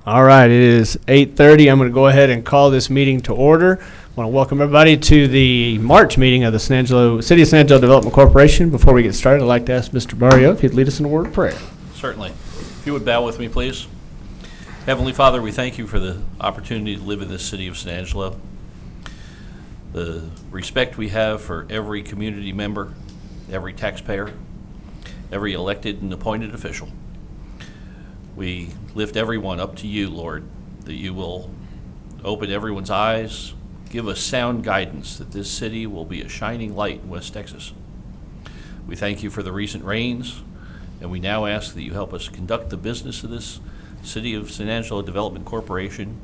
All right, it is 8:30. I'm going to go ahead and call this meeting to order. I want to welcome everybody to the March meeting of the City of San Angelo Development Corporation. Before we get started, I'd like to ask Mr. Barrio if he'd lead us in a word of prayer. Certainly. If you would bow with me, please. Heavenly Father, we thank you for the opportunity to live in this city of San Angelo. The respect we have for every community member, every taxpayer, every elected and appointed official. We lift everyone up to you, Lord, that you will open everyone's eyes, give us sound guidance that this city will be a shining light in West Texas. We thank you for the recent rains, and we now ask that you help us conduct the business of this City of San Angelo Development Corporation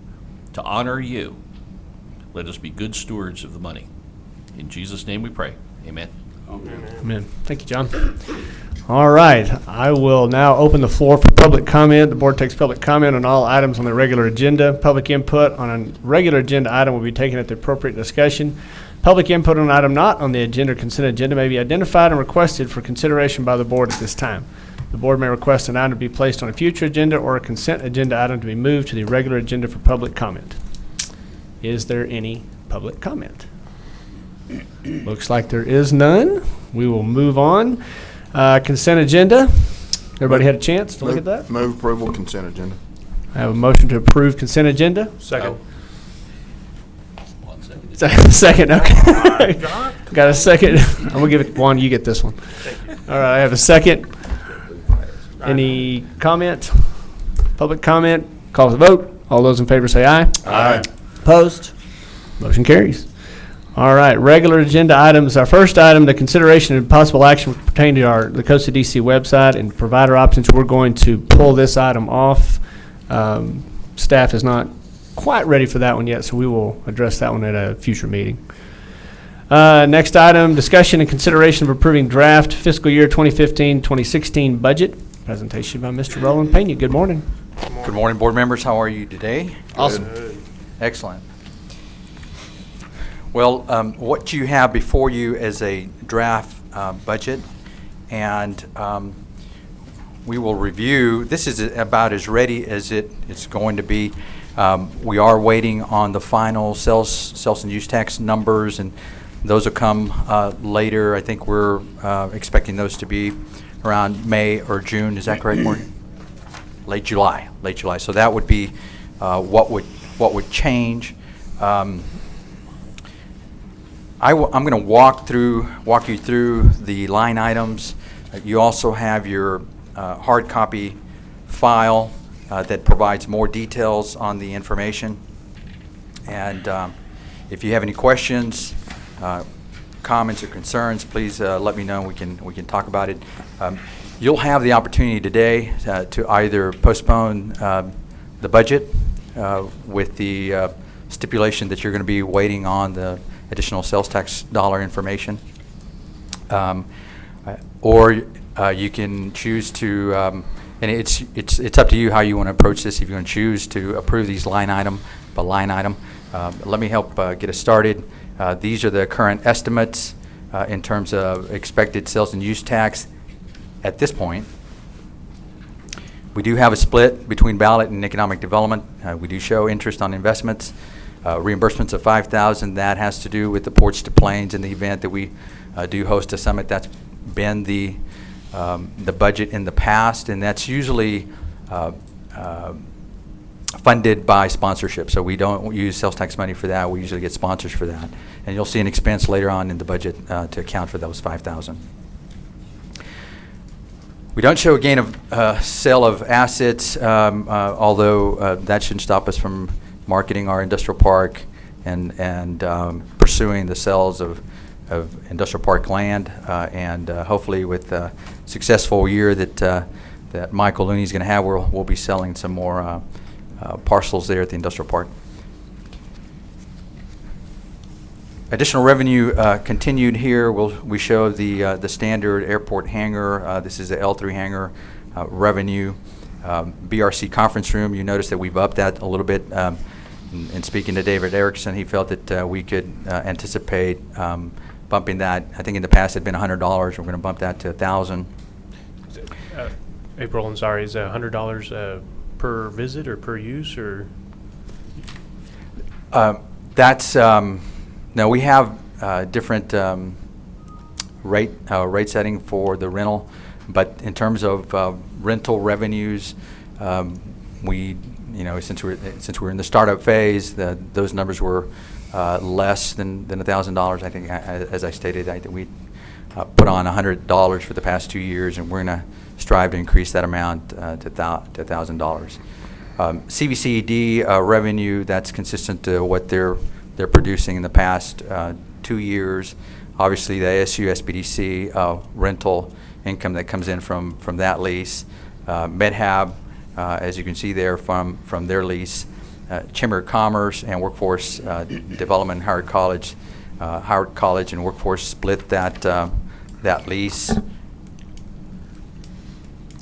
to honor you. Let us be good stewards of the money. In Jesus' name we pray. Amen. Amen. Thank you, John. All right, I will now open the floor for public comment. The board takes public comment on all items on the regular agenda. Public input on a regular agenda item will be taken at the appropriate discussion. Public input on an item not on the agenda or consent agenda may be identified and requested for consideration by the board at this time. The board may request an item to be placed on a future agenda or a consent agenda item to be moved to the regular agenda for public comment. Is there any public comment? Looks like there is none. We will move on. Consent agenda. Everybody had a chance to look at that? Move approval of consent agenda. I have a motion to approve consent agenda. Second. 1 second. Second, okay. Got a second. I'm going to give it one. You get this one. All right, I have a second. Any comment? Public comment? Call for the vote. All those in favor say aye. Aye. Opposed? Motion carries. All right, regular agenda items. Our first item, the consideration and possible action pertaining to the Costa DC website and provider options. We're going to pull this item off. Staff is not quite ready for that one yet, so we will address that one at a future meeting. Next item, discussion and consideration of approving draft fiscal year 2015-2016 budget. Presentation by Mr. Roland Pena. Good morning. Good morning, board members. How are you today? Awesome. Excellent. Well, what you have before you is a draft budget, and we will review. This is about as ready as it's going to be. We are waiting on the final sales and use tax numbers, and those will come later. I think we're expecting those to be around May or June. Is that correct, Morgan? Late July. So that would be what would change. I'm going to walk you through the line items. You also have your hard copy file that provides more details on the information. And if you have any questions, comments, or concerns, please let me know. We can talk about it. You'll have the opportunity today to either postpone the budget with the stipulation that you're going to be waiting on the additional sales tax dollar information, or you can choose to, and it's up to you how you want to approach this. If you want to choose to approve these line item by line item, let me help get us started. These are the current estimates in terms of expected sales and use tax at this point. We do have a split between ballot and economic development. We do show interest on investments. Reimbursements of $5,000, that has to do with the Ports to Plains in the event that we do host a summit. That's been the budget in the past, and that's usually funded by sponsorship. So we don't use sales tax money for that. We usually get sponsors for that. And you'll see an expense later on in the budget to account for those $5,000. We don't show a gain of sale of assets, although that shouldn't stop us from marketing our industrial park and pursuing the sales of industrial park land, and hopefully with a successful year that Michael Looney is going to have, we'll be selling some more parcels there at the industrial park. Additional revenue continued here. We show the standard airport hangar. This is the L3 hangar revenue. BRC conference room, you notice that we've upped that a little bit. In speaking to David Erickson, he felt that we could anticipate bumping that. I think in the past it had been $100. We're going to bump that to $1,000. April, I'm sorry, is $100 per visit or per use, or? That's, no, we have different rate setting for the rental, but in terms of rental revenues, we, since we're in the startup phase, those numbers were less than $1,000. I think, as I stated, we put on $100 for the past 2 years, and we're going to strive to increase that amount to $1,000. CVCD revenue, that's consistent to what they're producing in the past 2 years. Obviously, the ASU SBDC rental income that comes in from that lease. MedHab, as you can see there from their lease. Chamber of Commerce and Workforce Development, Howard College and Workforce split that lease.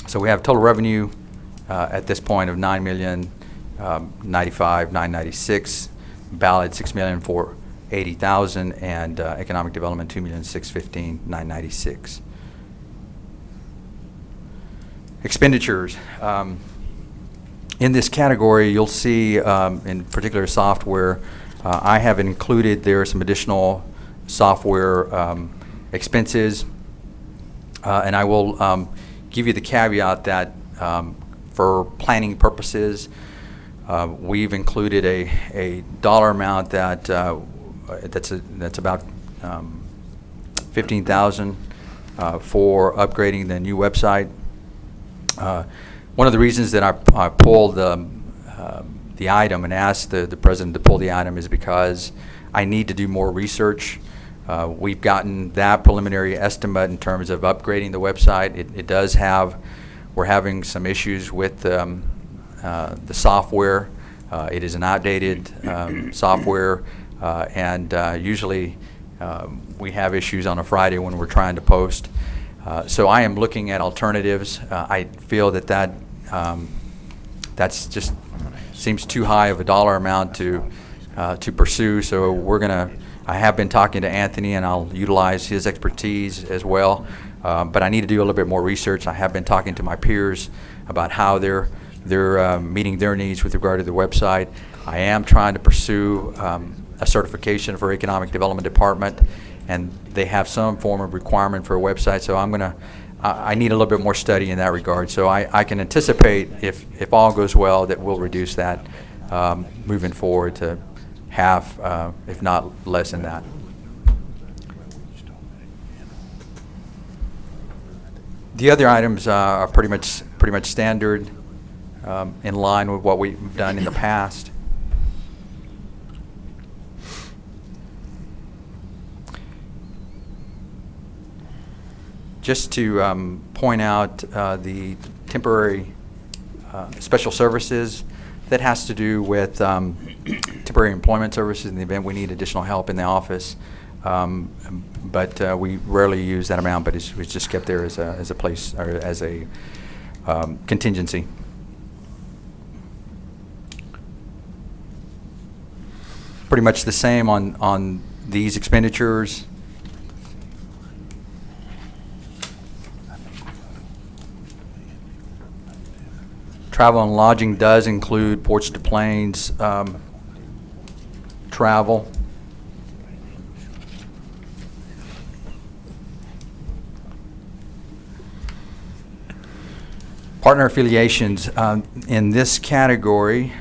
So we have total revenue at this point of $9,095,996, Ballot $6,480,000, and Economic Development $2,615,996. Expenditures. In this category, you'll see in particular software, I have included there some additional software expenses, and I will give you the caveat that for planning purposes, we've included a dollar amount that's about $15,000 for upgrading the new website. One of the reasons that I pulled the item and asked the president to pull the item is because I need to do more research. We've gotten that preliminary estimate in terms of upgrading the website. It does have, we're having some issues with the software. It is an outdated software, and usually we have issues on a Friday when we're trying to post. So I am looking at alternatives. I feel that that's just seems too high of a dollar amount to pursue. So I have been talking to Anthony, and I'll utilize his expertise as well. But I need to do a little bit more research. I have been talking to my peers about how they're meeting their needs with regard to the website. I am trying to pursue a certification for Economic Development Department, and they have some form of requirement for a website. So I need a little bit more study in that regard. So I can anticipate, if all goes well, that we'll reduce that moving forward to half, if not less than that. The other items are pretty much standard, in line with what we've done in the past. Just to point out the temporary special services, that has to do with temporary employment services in the event we need additional help in the office. But we rarely use that amount, but it's just kept there as a place, or as a contingency. Pretty much the same on these expenditures. Travel and lodging does include Ports to Plains travel. Partner affiliations, in this category,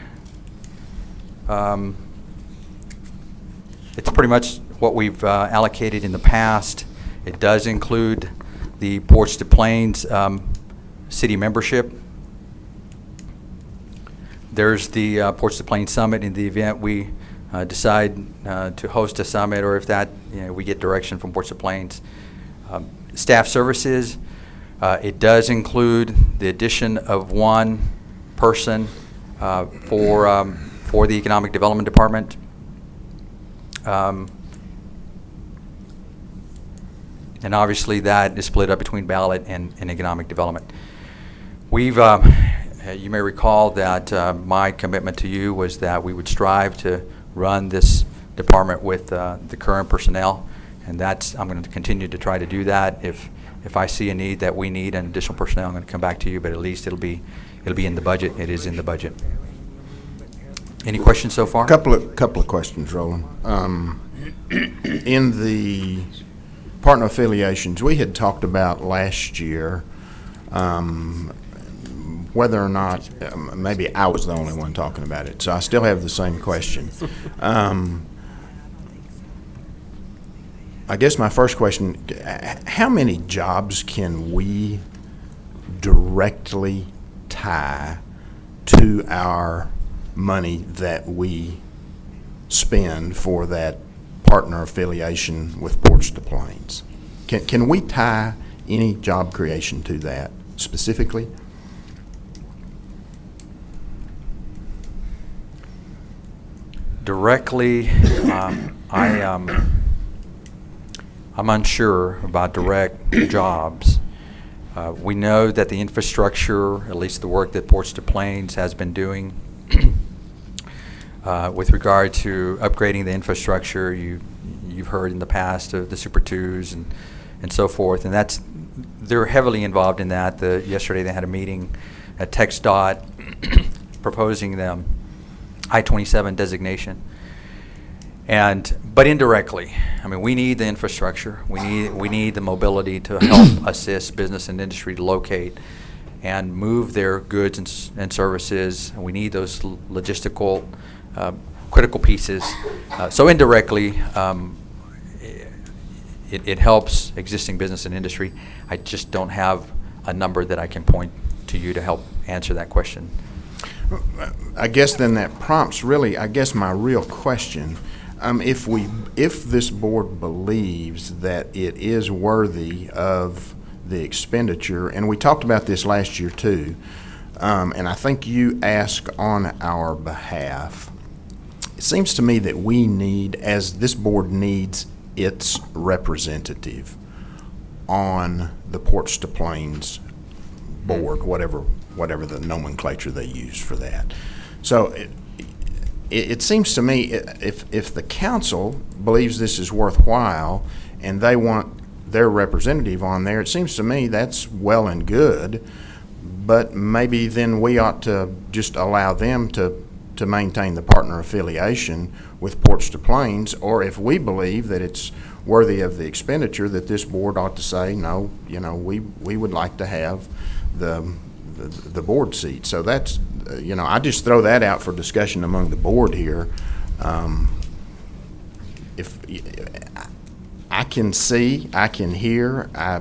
it's pretty much what we've allocated in the past. It does include the Ports to Plains city membership. There's the Ports to Plains Summit in the event we decide to host a summit, or if that we get direction from Ports to Plains. Staff services, it does include the addition of one person for the Economic Development Department. And obviously that is split up between ballot and economic development. We've, you may recall that my commitment to you was that we would strive to run this department with the current personnel, and I'm going to continue to try to do that. If I see a need that we need an additional personnel, I'm going to come back to you, but at least it'll be it'll be in the budget. It is in the budget. Any questions so far? Couple of questions, Roland. In the partner affiliations, we had talked about last year whether or not, maybe I was the only one talking about it, so I still have the same question. I guess my first question, how many jobs can we directly tie to our money that we spend for that partner affiliation with Ports to Plains? Can we tie any job creation to that specifically? Directly, I'm unsure about direct jobs. We know that the infrastructure, at least the work that Ports to Plains has been doing with regard to upgrading the infrastructure, you've heard in the past of the Super 2s and so forth, and they're heavily involved in that. Yesterday they had a meeting at TxDOT proposing them I-27 designation. But indirectly, I mean, we need the infrastructure. We need the mobility to help assist business and industry to locate and move their goods and services. We need those logistical critical pieces. So indirectly, it helps existing business and industry. I just don't have a number that I can point to you to help answer that question. I guess then that prompts really, I guess, my real question. If this board believes that it is worthy of the expenditure, and we talked about this last year too, and I think you asked on our behalf, it seems to me that we need, as this board needs its representative on the Ports to Plains board, whatever the nomenclature they use for that. So it seems to me if the council believes this is worthwhile and they want their representative on there, it seems to me that's well and good, but maybe then we ought to just allow them to maintain the partner affiliation with Ports to Plains, or if we believe that it's worthy of the expenditure, that this board ought to say, no, we would like to have the board seat. So that's, I just throw that out for discussion among the board here. If I can see, I can hear, I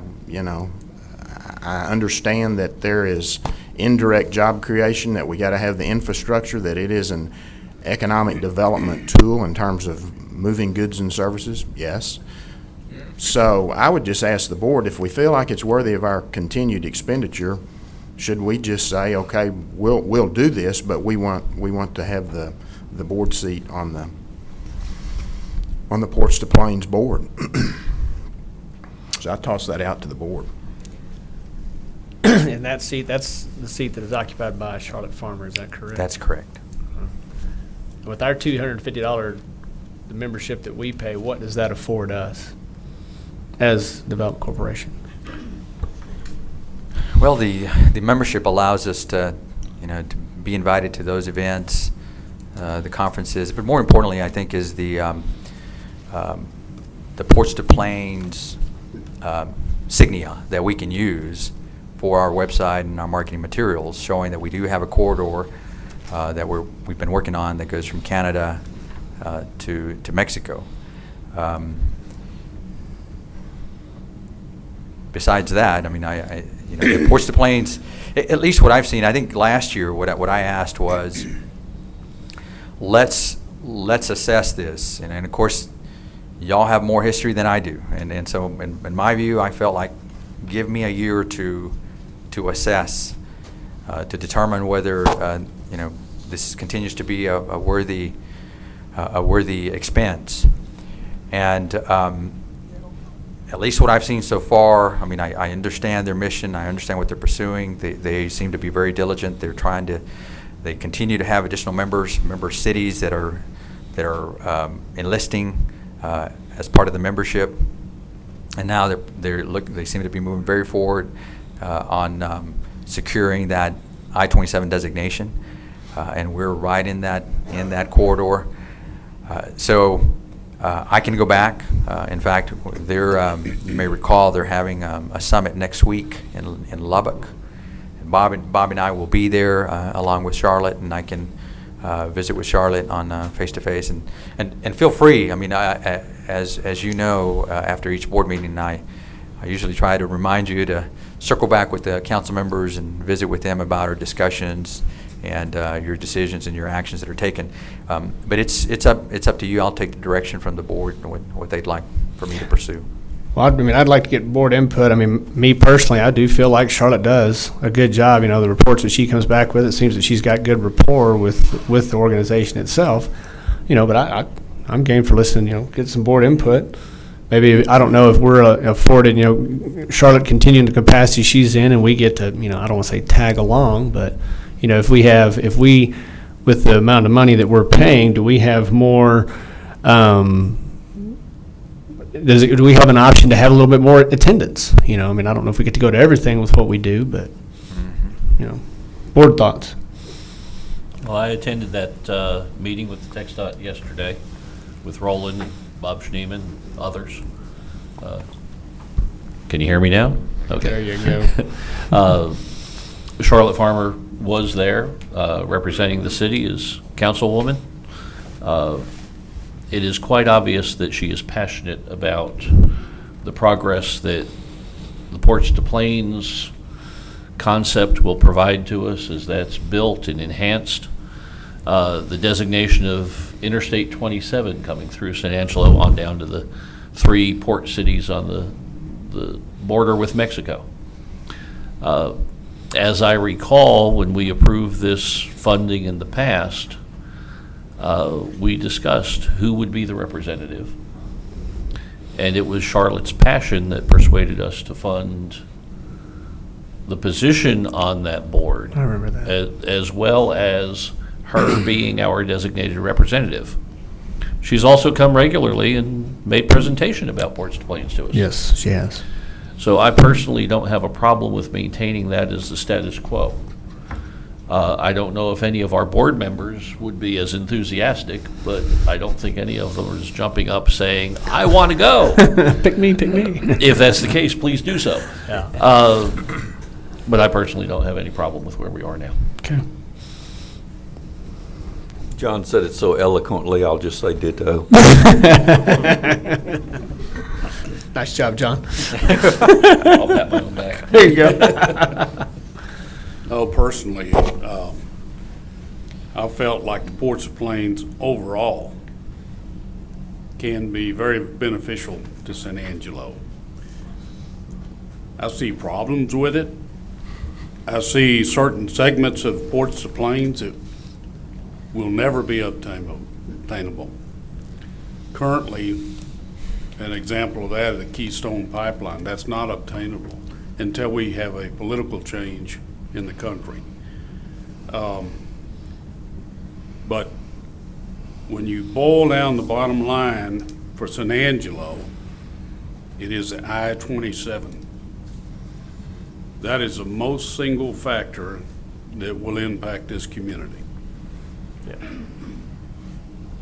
understand that there is indirect job creation, that we got to have the infrastructure, that it is an economic development tool in terms of moving goods and services, yes. So I would just ask the board, if we feel like it's worthy of our continued expenditure, should we just say, okay, we'll do this, but we want to have the board seat on the Ports to Plains board? So I toss that out to the board. And that seat, that's the seat that is occupied by Charlotte Farmer, is that correct? That's correct. With our $250 the membership that we pay, what does that afford us as Development Corporation? Well, the membership allows us to be invited to those events, the conferences, but more importantly, I think, is the Ports to Plains signia that we can use for our website and our marketing materials, showing that we do have a corridor that we've been working on that goes from Canada to Mexico. Besides that, I mean, the Ports to Plains, at least what I've seen, I think last year what I asked was, let's assess this, and of course, y'all have more history than I do, and so in my view, I felt like, give me a year or two to assess, to determine whether this continues to be a worthy expense, and at least what I've seen so far, I mean, I understand their mission. I understand what they're pursuing. They seem to be very diligent. They continue to have additional member cities that are enlisting as part of the membership, and now they seem to be moving very forward on securing that I-27 designation, and we're right in that corridor. So I can go back. In fact, you may recall they're having a summit next week in Lubbock. And Bob and I will be there along with Charlotte, and I can visit with Charlotte on face-to-face. And feel free. I mean, as you know, after each board meeting, I usually try to remind you to circle back with the council members and visit with them about our discussions and your decisions and your actions that are taken. But it's up to you. I'll take the direction from the board and what they'd like for me to pursue. Well, I mean, I'd like to get board input. I mean, me personally, I do feel like Charlotte does a good job. You know, the reports that she comes back with, it seems that she's got good rapport with the organization itself. You know, but I'm game for listening, you know, get some board input. Maybe, I don't know if we're afforded, you know, Charlotte continuing the capacity she's in, and we get to, you know, I don't want to say tag along, but, you know, if we, with the amount of money that we're paying, do we have more, do we have an option to have a little bit more attendance? You know, I mean, I don't know if we get to go to everything with what we do, but, you know, board thoughts. Well, I attended that meeting with the TxDOT yesterday with Roland, Bob Schneeman, others. Can you hear me now? Okay. There you go. Charlotte Farmer was there representing the city as councilwoman. It is quite obvious that she is passionate about the progress that the Ports to Plains concept will provide to us as that's built and enhanced. The designation of Interstate 27 coming through San Angelo on down to the 3 port cities on the border with Mexico. As I recall, when we approved this funding in the past, we discussed who would be the representative. And it was Charlotte's passion that persuaded us to fund the position on that board. I remember that. As well as her being our designated representative. She's also come regularly and made presentation about Ports to Plains to us. Yes, she has. So I personally don't have a problem with maintaining that as the status quo. I don't know if any of our board members would be as enthusiastic, but I don't think any of them is jumping up saying, I want to go. Pick me. If that's the case, please do so. Yeah. But I personally don't have any problem with where we are now. Okay. John said it so eloquently, I'll just say ditto. Nice job, John. I'll pat my own back. There you go. Oh, personally, I felt like the Ports of Plains overall can be very beneficial to San Angelo. I see problems with it. I see certain segments of Ports of Plains that will never be obtainable. Currently, an example of that is the Keystone Pipeline. That's not obtainable until we have a political change in the country. But when you boil down the bottom line for San Angelo, it is the I-27. That is the most single factor that will impact this community. Yeah.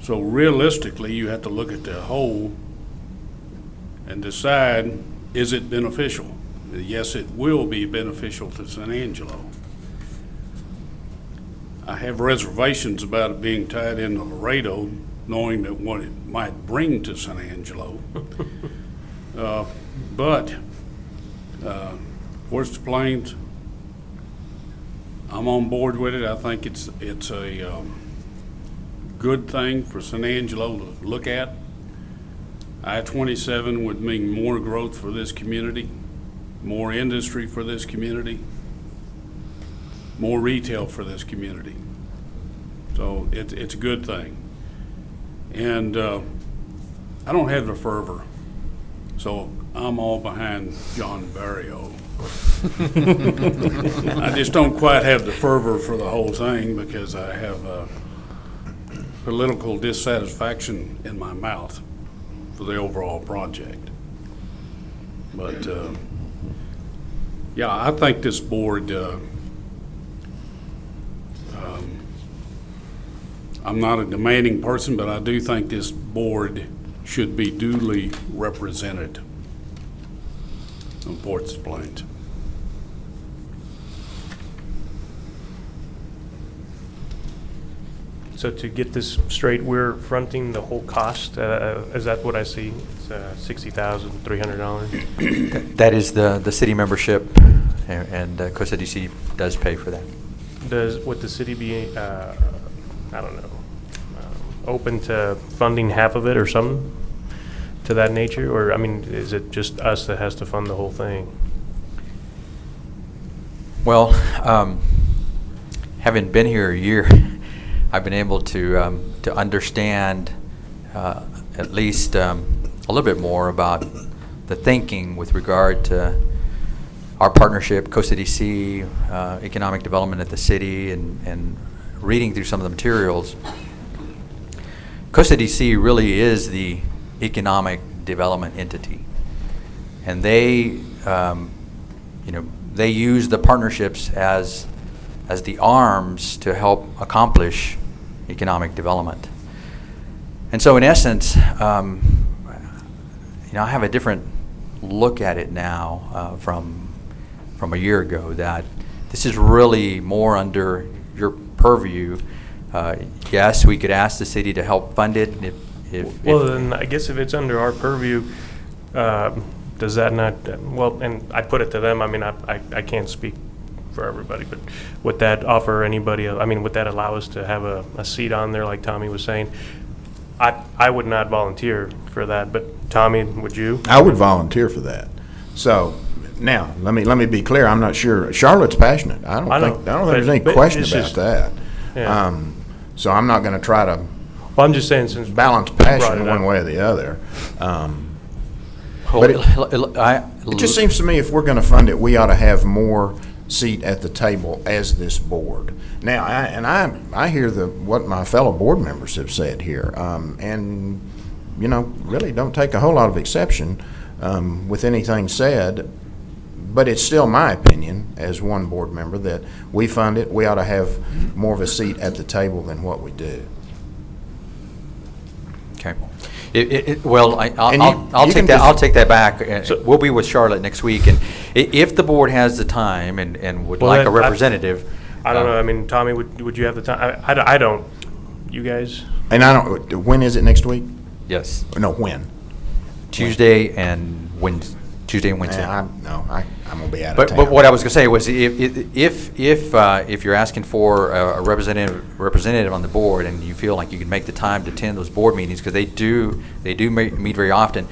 So realistically, you have to look at the whole and decide, is it beneficial? Yes, it will be beneficial to San Angelo. I have reservations about it being tied into Laredo, knowing that what it might bring to San Angelo. But Ports to Plains, I'm on board with it. I think it's a good thing for San Angelo to look at. I-27 would mean more growth for this community, more industry for this community, more retail for this community. So it's a good thing. And I don't have the fervor, so I'm all behind John Barrio. I just don't quite have the fervor for the whole thing because I have political dissatisfaction in my mouth for the overall project. But yeah, I think this board I'm not a demanding person, but I do think this board should be duly represented on Ports and Plains. So to get this straight, we're fronting the whole cost, is that what I see? It's $60,300? That is the city membership, and Costa DC does pay for that. Would the city be, I don't know, open to funding half of it or something to that nature? Or, I mean, is it just us that has to fund the whole thing? Well, having been here a year, I've been able to understand at least a little bit more about the thinking with regard to our partnership, Costa DC, economic development at the city, and reading through some of the materials. Costa DC really is the economic development entity, and they use the partnerships as the arms to help accomplish economic development. And so in essence, I have a different look at it now from a year ago, that this is really more under your purview. Yes, we could ask the city to help fund it Then I guess if it's under our purview, does that not, well, and I put it to them, I mean, I can't speak for everybody, but would that offer anybody, I mean, would that allow us to have a seat on there, like Tommy was saying? I would not volunteer for that, but Tommy, would you? I would volunteer for that. So, now, let me be clear, I'm not sure, Charlotte's passionate. I don't think there's any question about that. Yeah. So I'm not gonna try to Well, I'm just saying, since balance you brought passion it one up. way or the other. But it just seems to me if we're gonna fund it, we ought to have more seat at the table as this board. Now, I hear what my fellow board members have said here, and, really don't take a whole lot of exception with anything said, but it's still my opinion as one board member that we fund it, we ought to have more of a seat at the table than what we do. Okay. Well, And I'll you take can that. just- I'll take that back. So- We'll be with Charlotte next week, and if the board has the time and would Well, like a then representative, I don't know, I mean, Tommy, would you have the time? I don't. You guys? And when is it next week? yes, No, when? Tuesday and Wednesday. I'm gonna be out of But town. but what I was going to say was if you're asking for a representative on the board and you feel like you can make the time to attend those board meetings, because they do meet very often.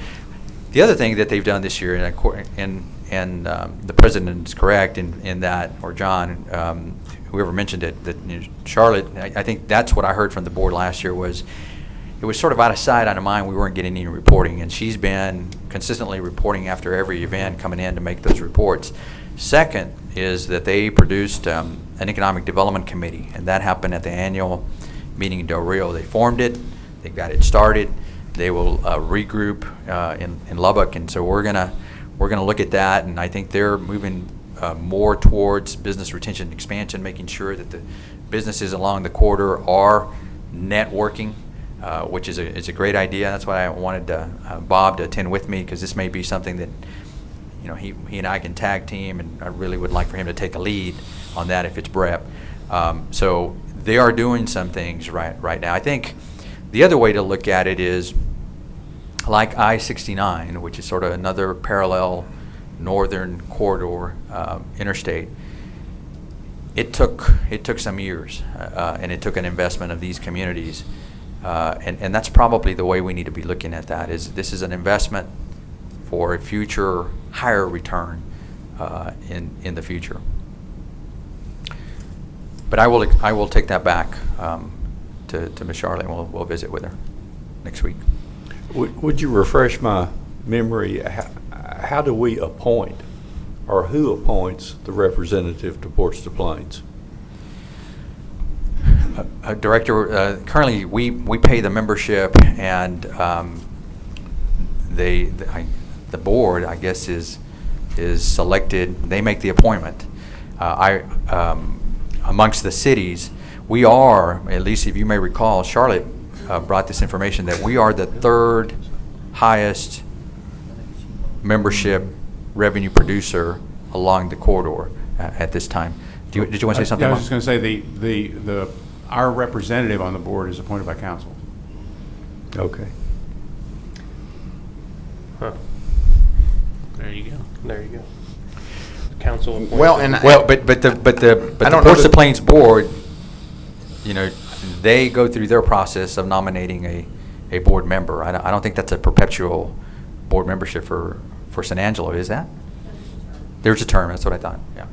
The other thing that they've done this year, and the president is correct in that, or John, whoever mentioned it, that Charlotte, I think that's what I heard from the board last year was, it was sort of out of sight, out of mind. We weren't getting any reporting, and she's been consistently reporting after every event, coming in to make those reports. Second is that they produced an economic development committee, and that happened at the annual meeting in Del Rio. They formed it, they got it started. They will regroup in Lubbock, and so we're gonna look at that, and I think they're moving more towards business retention and expansion, making sure that the businesses along the corridor are networking. Which is a great idea. That's why I wanted Bob to attend with me, because this may be something that he and I can tag team, and I really would like for him to take a lead on that if it's BREP. So they are doing some things right now. I think the other way to look at it is like I-69, which is sort of another parallel northern corridor interstate. It took some years, and it took an investment of these communities. And that's probably the way we need to be looking at that. This is an investment for a future higher return in the future. But I will take that back to Ms. Charlotte, and we'll visit with her next week. Would you refresh my memory? How do we appoint, or who appoints the representative to Ports to Plains? Director, currently we pay the membership, and the board, I guess, is selected. They make the appointment. Amongst the cities, We are, at least if you may recall, Charlotte brought this information, that we are the third highest membership revenue producer along the corridor at this time. Did you want to say something? I was Mark? just going to say our representative on the board is appointed by council. Okay. Huh. There you go. There you go. Council appointed. Well, and Well, but the I don't know Ports that- of Plains board, you know, they go through their process of nominating a board member. I don't think that's a perpetual board membership for San Angelo, is that? There's a term, that's what I thought, yeah.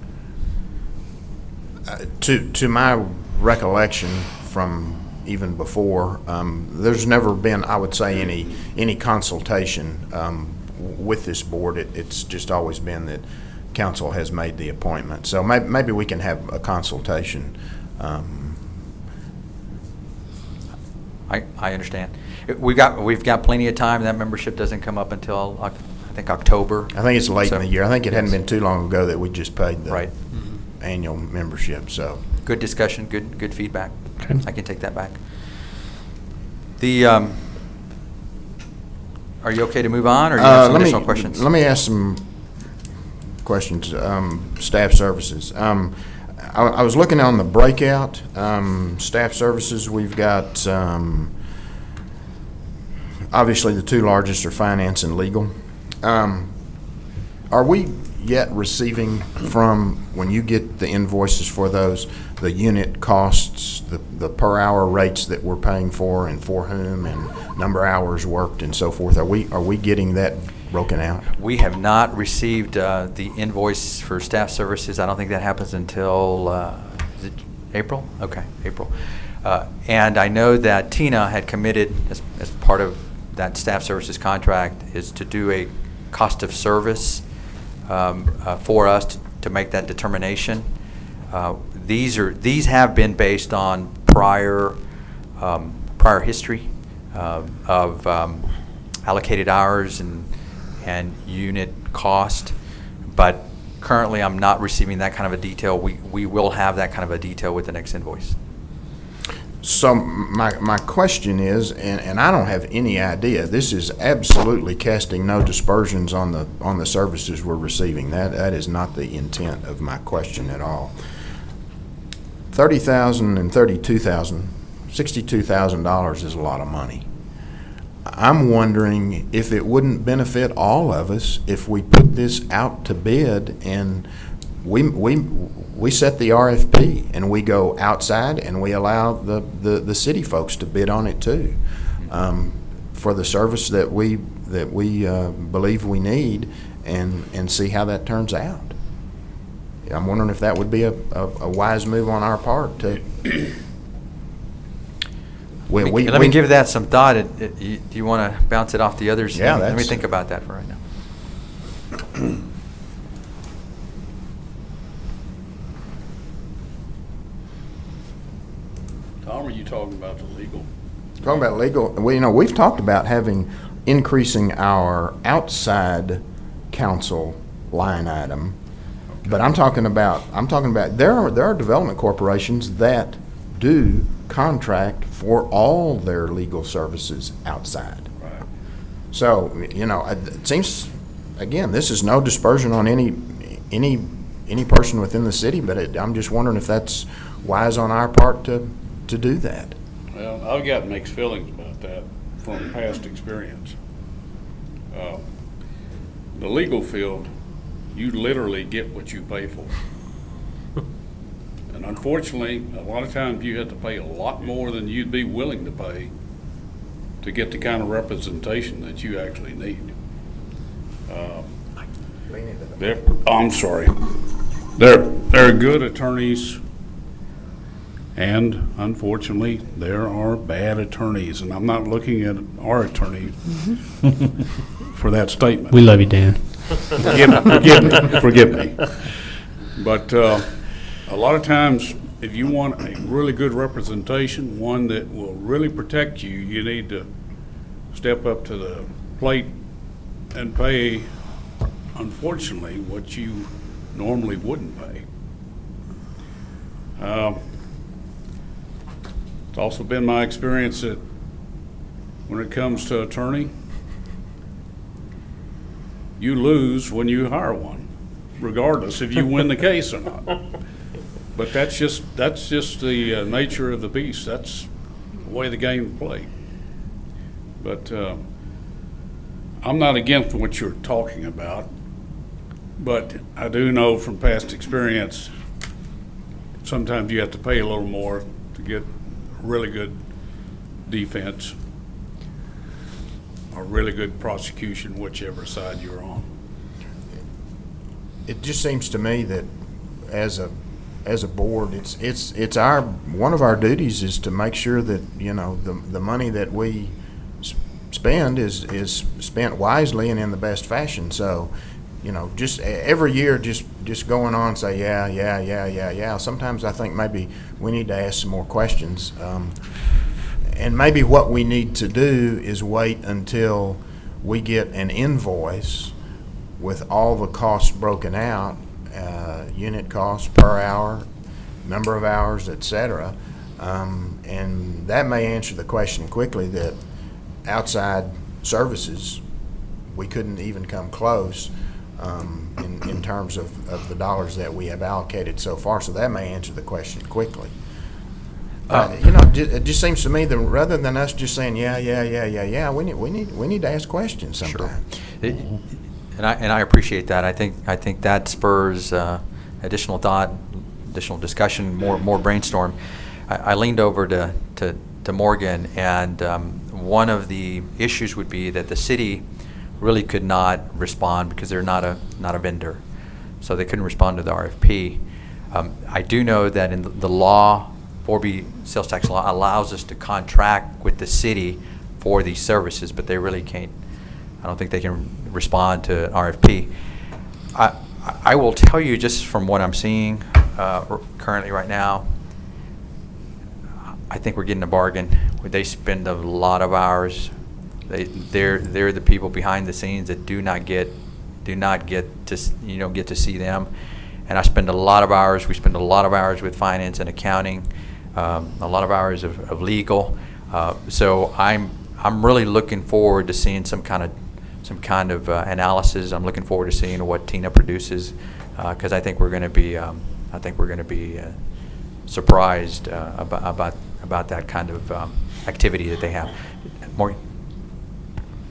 To my recollection from even before, there's never been, I would say, any consultation with this board. It's just always been that council has made the appointment. So maybe we can have a consultation. I understand. We've got plenty of time. That membership doesn't come up until, I think, October. I think it's late So- in the year. I think it hadn't Yes. been too long ago that we just paid the Right. annual membership, so. Good discussion, good feedback. Okay. I can take that back. Are you okay to move on, or do you have some additional questions? Let me ask some questions. Staff services. I was looking on the breakout. Staff services, we've got, obviously the two largest are finance and legal. Are we yet receiving from, when you get the invoices for those, the unit costs, the per hour rates that we're paying for and for whom, and number of hours worked and so forth? Are we getting that broken out? We have not received the invoice for staff services. I don't think that happens until, is it April? Okay, April. And I know that Tina had committed, as part of that staff services contract, is to do a cost of service for us to make that determination. These have been based on prior history of allocated hours and unit cost, but currently I'm not receiving that kind of a detail. We will have that kind of a detail with the next invoice. So my question is, and I don't have any idea, this is absolutely casting no dispersions on the services we're receiving. That is not the intent of my question at all. $30,000 and $32,000, $62,000 is a lot of money. I'm wondering if it wouldn't benefit all of us if we put this out to bid and we set the RFP and we go outside and we allow the city folks to bid on it too, for the service that we believe we need, and see how that turns out. I'm wondering if that would be a wise move on our part to. Let me give that some thought. Do you want to bounce it off the others? Yeah, Let me that's- think about that for right now. Tom, are you talking about the legal? Talking about legal, we've talked about increasing our outside counsel line item, but I'm talking about there are development corporations that do contract for all their legal services outside. Right. So, it seems, again, this is no dispersion on any person within the city, but I'm just wondering if that's wise on our part to do that. Well, I've got mixed feelings about that from past experience. The legal field, you literally get what you pay for. And unfortunately, a lot of times you have to pay a lot more than you'd be willing to pay to get the kind of representation that you actually need. I'm sorry. There are good attorneys, and unfortunately, there are bad attorneys, and I'm not looking at our attorney for that statement. We love you, Dan. Forgive me. But a lot of times, if you want a really good representation, one that will really protect you, you need to step up to the plate and pay, unfortunately, what you normally wouldn't pay. It's also been my experience that when it comes to attorney, you lose when you hire one, regardless if you win the case or not. But that's just the nature of the beast. That's the way the game is played. But I'm not against what you're talking about, but I do know from past experience, sometimes you have to pay a little more to get really good defense or really good prosecution, whichever side you're on. It just seems to me that as a board, it's one of our duties is to make sure that, you know, the money that we spend is spent wisely and in the best fashion. So, you know, just every year, just going on and say, yeah. Sometimes I think maybe we need to ask some more questions. And maybe what we need to do is wait until we get an invoice with all the costs broken out, unit costs per hour, number of hours, et cetera. And that may answer the question quickly that outside services, we couldn't even come close in terms of the dollars that we have allocated so far. So that may answer the question quickly. You know, it just seems to me that rather than us just saying yeah, we need to ask questions sometimes. Sure. And I appreciate that. I think that spurs additional thought, additional discussion, more brainstorm. I leaned over to Morgan, and one of the issues would be that the city really could not respond because they're not a vendor, so they couldn't respond to the RFP. I do know that in the law, 4B sales tax law allows us to contract with the city for these services, but they really can't. I don't think they can respond to an RFP. I will tell you just from what I'm seeing currently right now, I think we're getting a bargain. They spend a lot of hours. They're the people behind the scenes that do not get to see them. And I spend a lot of hours. We spend a lot of hours with finance and accounting, a lot of hours of legal. So I'm really looking forward to seeing some kind of analysis. I'm looking forward to seeing what Tina produces, because I think we're going to be surprised about that kind of activity that they have. Morgan.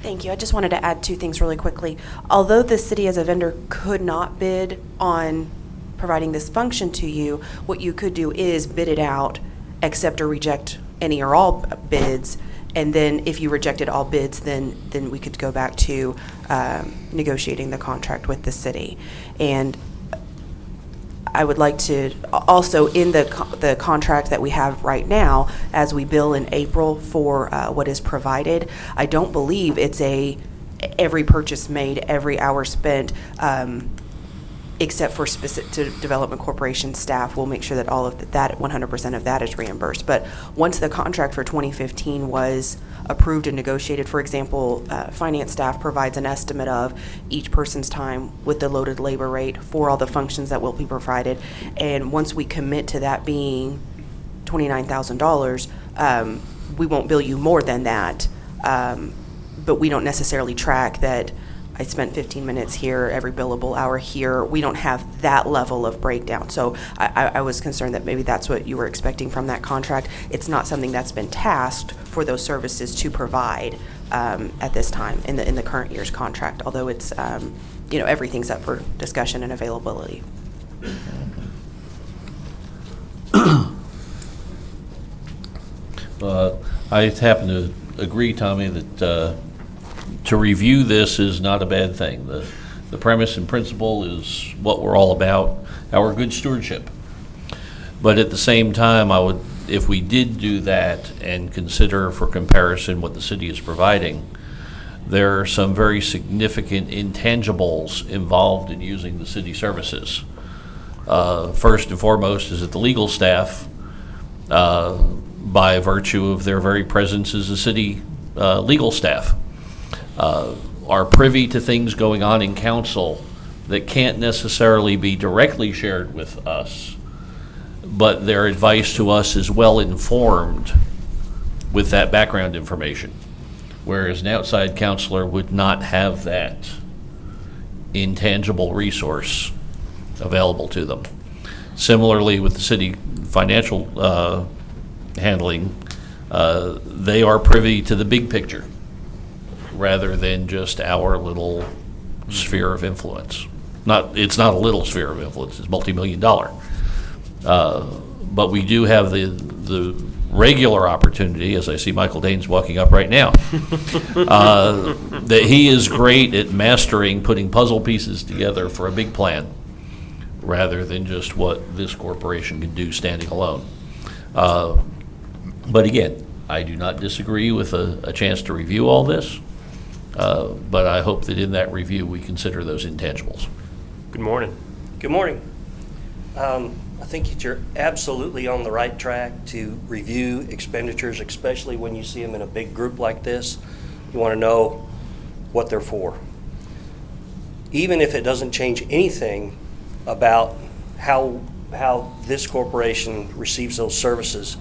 Thank you. I just wanted to add two things really quickly. Although the city as a vendor could not bid on providing this function to you, what you could do is bid it out, accept or reject any or all bids, and then if you rejected all bids, then we could go back to negotiating the contract with the city. And I would like to also, in the contract that we have right now, as we bill in April for what is provided, I don't believe it's every purchase made, every hour spent, except for specific to Development Corporation staff. We'll make sure that all of that, 100% of that is reimbursed. But once the contract for 2015 was approved and negotiated, for example, finance staff provides an estimate of each person's time with the loaded labor rate for all the functions that will be provided. And once we commit to that being $29,000, we won't bill you more than that. But we don't necessarily track that I spent 15 minutes here, every billable hour here. We don't have that level of breakdown. So I was concerned that maybe that's what you were expecting from that contract. It's not something that's been tasked for those services to provide at this time in the current year's contract, although it's, everything's up for discussion and availability. I happen to agree, Tommy, that to review this is not a bad thing. The premise and principle is what we're all about, our good stewardship. But at the same time, if we did do that and consider for comparison what the city is providing, there are some very significant intangibles involved in using the city services. First and foremost is that the legal staff, by virtue of their very presence as a city legal staff, are privy to things going on in council that can't necessarily be directly shared with us, but their advice to us is well informed with that background information, whereas an outside counselor would not have that intangible resource available to them. Similarly, with the city financial handling, they are privy to the big picture rather than just our little sphere of influence. It's not a little sphere of influence, it's multi-million-dollar. But we do have the regular opportunity, as I see Michael Dane's walking up right now, that he is great at mastering putting puzzle pieces together for a big plan, rather than just what this corporation can do standing alone. But again, I do not disagree with a chance to review all this, but I hope that in that review, we consider those intangibles. Good morning. Good morning. I think that you're absolutely on the right track to review expenditures, especially when you see them in a big group like this. You want to know what they're for. Even if it doesn't change anything about how this corporation receives those services,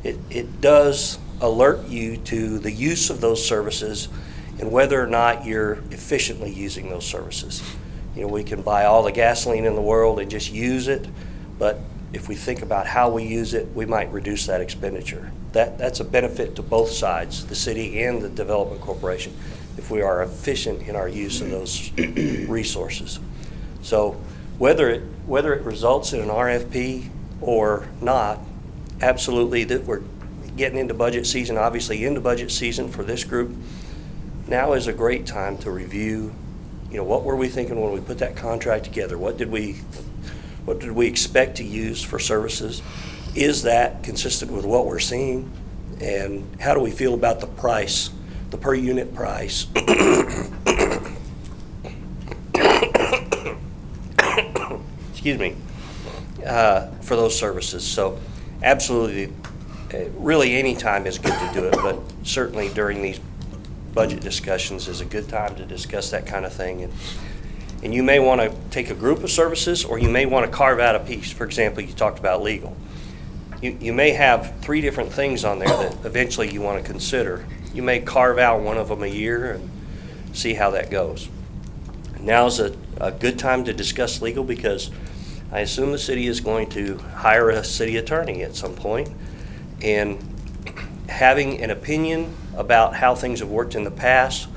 it does alert you to the use of those services and whether or not you're efficiently using those services. You know, we can buy all the gasoline in the world and just use it, but if we think about how we use it, we might reduce that expenditure. That's a benefit to both sides, the city and the development corporation, if we are efficient in our use of those resources. So whether it results in an RFP or not, absolutely that we're getting into budget season, obviously into budget season for this group. Now is a great time to review, you know, what were we thinking when we put that contract together? What did we expect to use for services? Is that consistent with what we're seeing? And how do we feel about the price, the per unit price? Excuse me, for those services. So absolutely, really any time is good to do it, but certainly during these budget discussions is a good time to discuss that kind of thing. And you may want to take a group of services, or you may want to carve out a piece. For example, you talked about legal. You may have 3 different things on there that eventually you want to consider. You may carve out one of them a year and see how that goes. Now's a good time to discuss legal because I assume the city is going to hire a city attorney at some point, and having an opinion about how things have worked in the past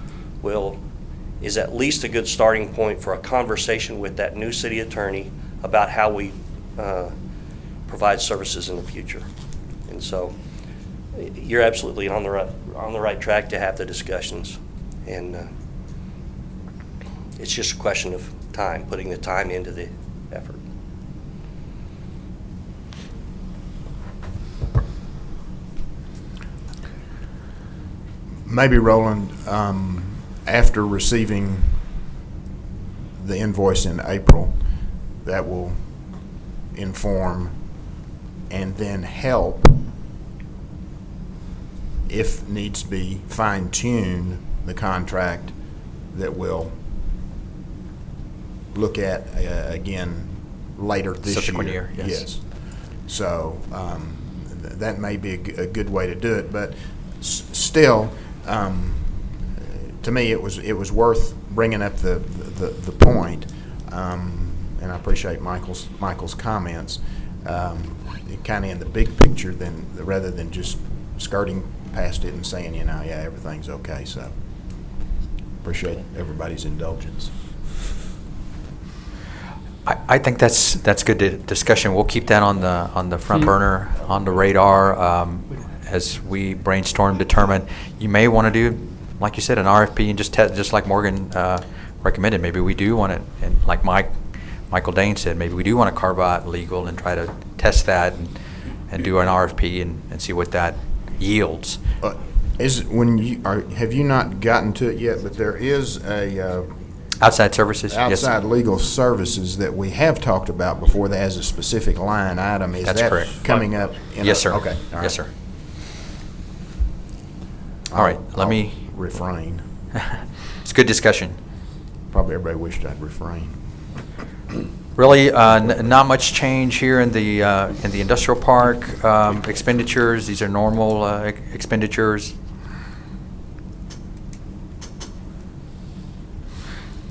is at least a good starting point for a conversation with that new city attorney about how we provide services in the future. And so you're absolutely on the right track to have the discussions, and it's just a question of time, putting the time into the effort. Maybe, Roland, after receiving the invoice in April, that will inform and then help, if needs be, fine-tune the contract that we'll look at again later this Subsequent year, yes. Yes. So that may be a good way to do it, but still, to me, it was worth bringing up the point, and I appreciate Michael's comments. Kind of in the big picture, rather than just skirting past it and saying, yeah, everything's okay. So appreciate everybody's indulgence. I think that's good discussion. We'll keep that on the front burner, on the radar, as we brainstorm, determine. You may want to do, like you said, an RFP and just like Morgan recommended. Maybe we do want it, and like Michael Dane said, maybe we do want to carve out legal and try to test that and do an RFP and see what that yields. Have you not gotten to it yet? But there is a Outside services? outside legal services that we have talked about before that has a specific line item. Is That's that correct. coming up? Yes, sir. Okay. All right. Yes, sir. All right, let me refrain. It's good discussion. Probably everybody wished I'd refrain. Really, not much change here in the industrial park expenditures. These are normal expenditures.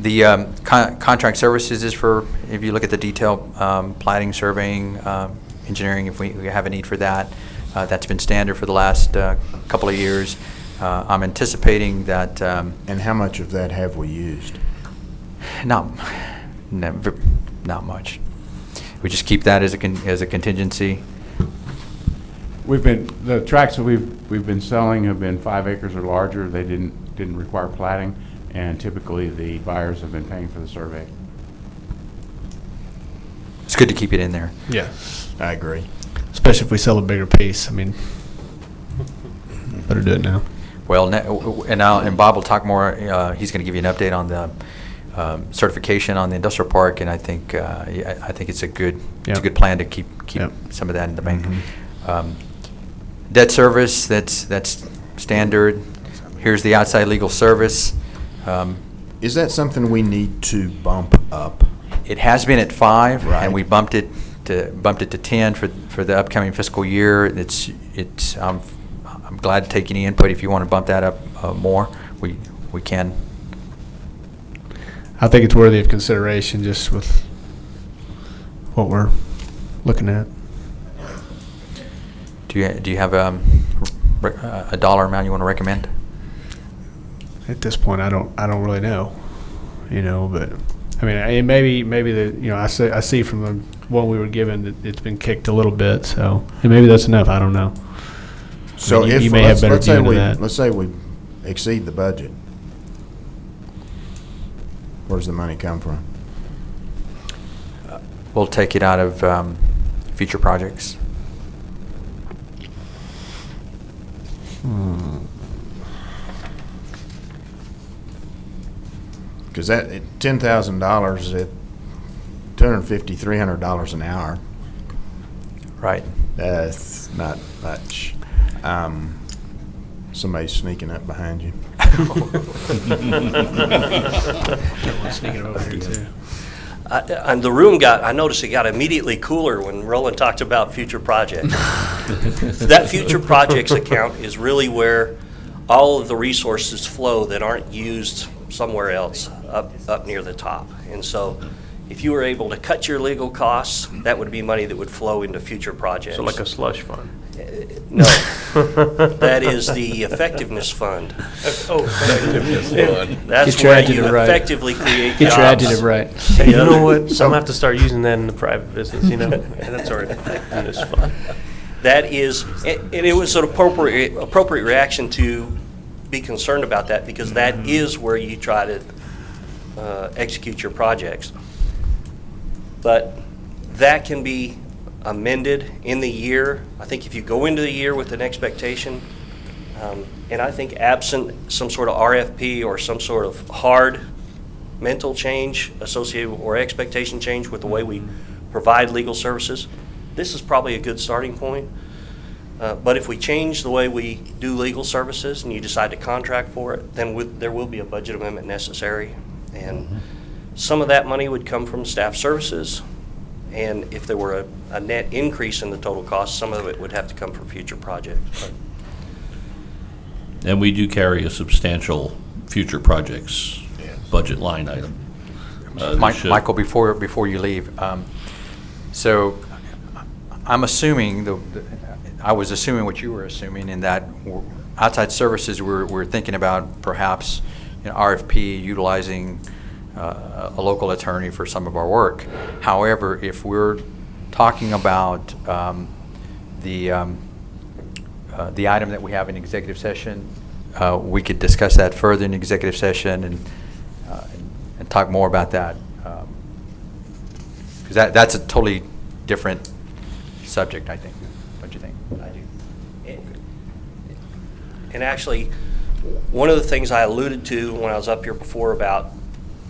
The contract services is for, if you look at the detail, plating, surveying, engineering, if we have a need for that. That's been standard for the last couple of years. I'm anticipating that. And how much of that have we used? Not much. We just keep that as a contingency. The tracts that we've been selling have been 5 acres or larger. They didn't require plating, and typically the buyers have been paying for the survey. It's good to keep it in there. Yeah, I agree. especially if we sell a bigger piece. I mean, better do it now. Well, and Bob will talk more. He's going to give you an update on the certification on the industrial park, and I think it's a good plan to keep some of that in the bank. Debt service, that's standard. Here's the outside legal service. Is that something we need to bump up? It has been at 5, Right. and we bumped it to 10 for the upcoming fiscal year. I'm glad to take any input. If you want to bump that up more, we can. I think it's worthy of consideration just with what we're looking at. Do you have a dollar amount you want to recommend? At this point, I don't really know, but I mean, maybe I see from the one we were given that it's been kicked a little bit, so and maybe that's enough. I don't know. So I mean, if you may have better let's say view into we that. let's say we exceed the budget, where does the money come from? We'll take it out of future projects. Because that $10,000 at $250, $300 an hour, Right. that's not much. Somebody's sneaking up behind you. Sneaking over here too. And the room I noticed it got immediately cooler when Roland talked about future projects. That future projects account is really where all of the resources flow that aren't used somewhere else up near the top. And so if you were able to cut your legal costs, that would be money that would flow into future projects. So like a slush fund. No, that is the effectiveness fund. Effectiveness fund. That's Get your where adjective you right. effectively create Get your jobs. adjective right. Hey, you know what? I'm gonna have to start using that in the private business, And that's our effectiveness fund. That is, and it was an appropriate reaction to be concerned about that, because that is where you try to execute your projects. But that can be amended in the year. I think if you go into the year with an expectation, and I think absent some sort of RFP or some sort of hard mental change associated or expectation change with the way we provide legal services, this is probably a good starting point. But if we change the way we do legal services and you decide to contract for it, then there will be a budget amendment necessary. And some of that money would come from staff services. And if there were a net increase in the total cost, some of it would have to come from future projects. And we do carry a substantial future projects budget line item. Michael, before you leave, so I'm assuming I was assuming what you were assuming, in that outside services we're thinking about perhaps RFP utilizing a local attorney for some of our work. However, if we're talking about the item that we have in executive session, we could discuss that further in executive session and talk more about that, because that's a totally different subject, I think. Don't you think? I do. And actually, one of the things I alluded to when I was up here before about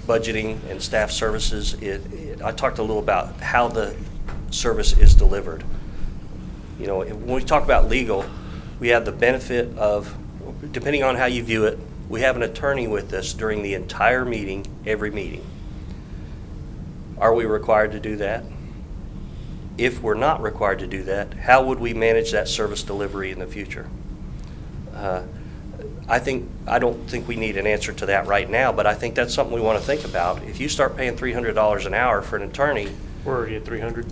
budgeting and staff services, I talked a little about how the service is delivered. When we talk about legal, we have the benefit of, depending on how you view it, we have an attorney with us during the entire meeting, every meeting. Are we required to do that? If we're not required to do that, how would we manage that service delivery in the future? I don't think we need an answer to that right now, but I think that's something we want to think about. If you start paying $300 an hour for an attorney, We're already at 300.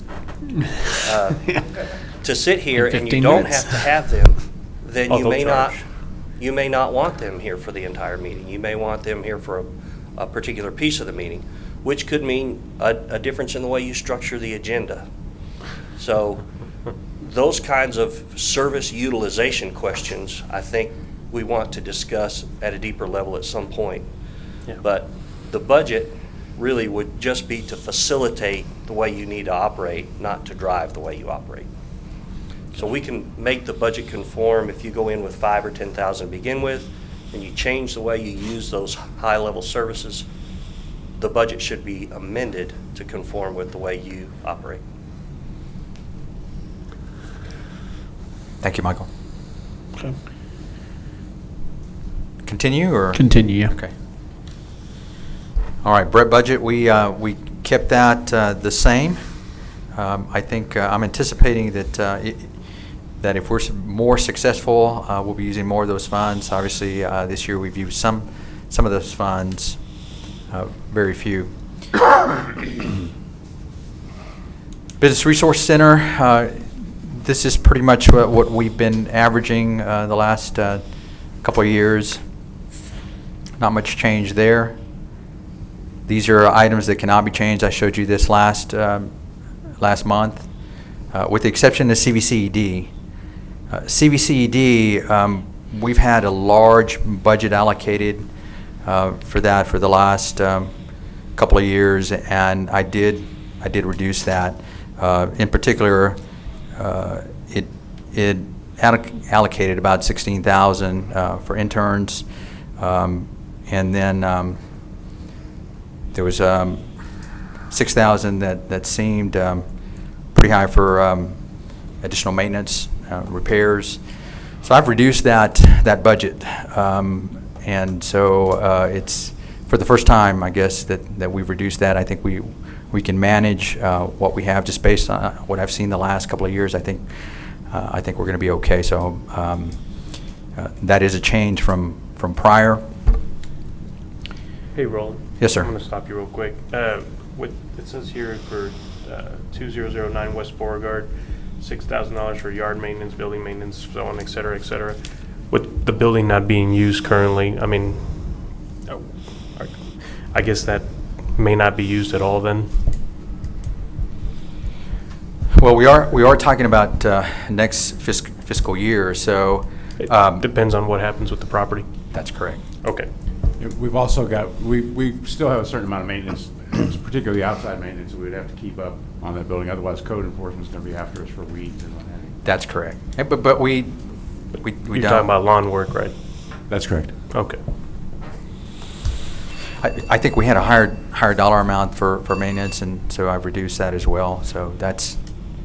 to sit here In and you 15 don't minutes. have to have them, then Oh, you they'll may charge. not want them here for the entire meeting. You may want them here for a particular piece of the meeting, which could mean a difference in the way you structure the agenda. So those kinds of service utilization questions, I think we want to discuss at a deeper level at some point. Yeah. But the budget really would just be to facilitate the way you need to operate, not to drive the way you operate. So we can make the budget conform if you go in with 5 or 10,000 to begin with, and you change the way you use those high-level services, the budget should be amended to conform with the way you operate. Thank you, Michael. Okay. Continue, or? Continue, yeah. Okay. All right, Brett, budget, we kept that the same. I think I'm anticipating that that if we're more successful, we'll be using more of those funds. Obviously, this year we've used some of those funds, very few. Business Resource Center, this is pretty much what we've been averaging the last couple of years. Not much change there. These are items that cannot be changed. I showed you this last month, with the exception of CVCED. CVCED, we've had a large budget allocated for that for the last couple of years, and I did reduce that. In particular, it allocated about 16,000 for interns, and then there was 6,000 that seemed pretty high for additional maintenance, repairs. So I've reduced that budget, and so it's for the first time, I guess, that we've reduced that. I think we can manage what we have just based on what I've seen the last couple of years. I think we're going to be okay. So that is a change from prior. Hey, Roland. Yes, sir. I'm going to stop you real quick. It says here for 2009 West Beauregard, $6,000 for yard maintenance, building maintenance, so on, et cetera, et cetera. With the building not being used currently, I mean, I guess that may not be used at all then? Well, we are talking about next fiscal year, so It depends on what happens with the property. that's correct. Okay. We've also got, we still have a certain amount of maintenance, particularly outside maintenance, that we'd have to keep up on that building. Otherwise, code enforcement's going to be after us for weeds and what have you. That's correct. But we You're don't. talking about lawn work, right? That's correct. Okay. I think we had a higher dollar amount for maintenance, and so I've reduced that as well. So that's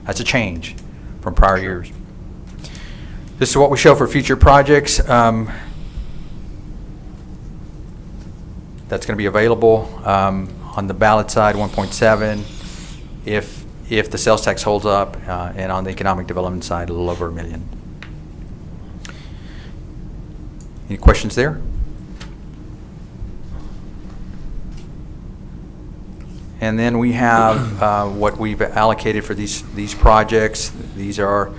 a change from prior years. This is what we show for future projects. That's going to be available on the ballot side, 1.7, if the sales tax holds up, and on the economic development side, a little over $1 million. Any questions there? And then we have what we've allocated for these projects. These are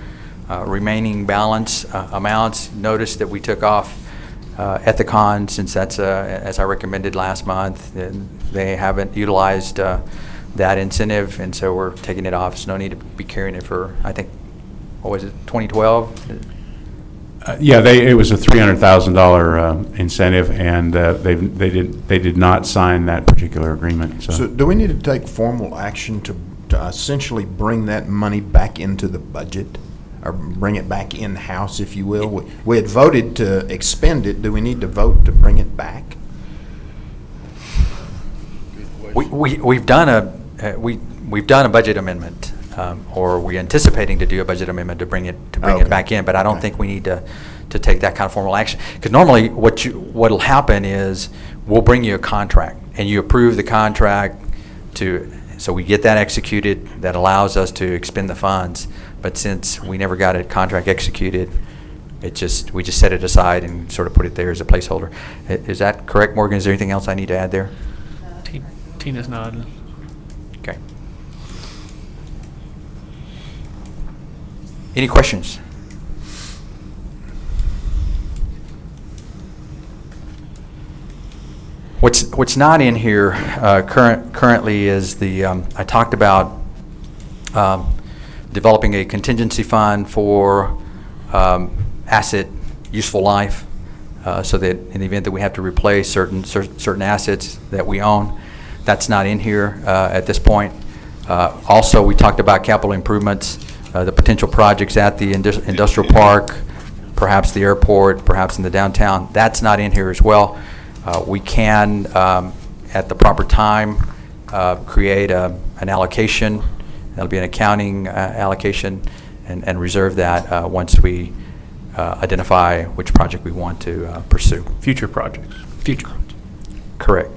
remaining balance amounts. Notice that we took off Ethicon, since that's, as I recommended last month, they haven't utilized that incentive, and so we're taking it off. So no need to be carrying it for, I think, what was it, 2012? Yeah, it was a $300,000 incentive, and they did not sign that particular agreement. So do we need to take formal action to essentially bring that money back into the budget? Or bring it back in-house, if you will? We had voted to expend it. Do we need to vote to bring it back? We've done a budget amendment, or we're anticipating to do a budget amendment to bring it Okay. back in, but I don't Okay. think we need to take that kind of formal action. Because normally what'll happen is we'll bring you a contract, and you approve the contract to So we get that executed, that allows us to expend the funds, but since we never got a contract executed, we just set it aside and sort of put it there as a placeholder. Is that correct, Morgan? Is there anything else I need to add there? Tina's nodding. Okay. Any questions? What's not in here currently is I talked about developing a contingency fund for asset useful life, so that in the event that we have to replace certain assets that we own. That's not in here at this point. Also, we talked about capital improvements, the potential projects at the industrial park, perhaps the airport, perhaps in the downtown. That's not in here as well. We can, at the proper time, create an allocation. That'll be an accounting allocation, and reserve that once we identify which project we want to pursue. Future projects. Future. Correct.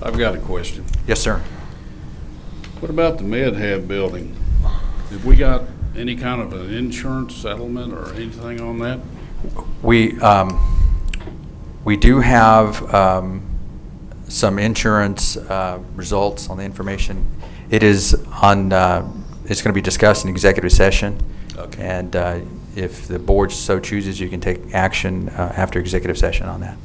I've got a question. Yes, sir. What about the MedHab building? Have we got any kind of an insurance settlement or anything on that? We do have some insurance results on the information. It is on. It's going to be discussed in executive session. Okay. And if the board so chooses, you can take action after executive session on that.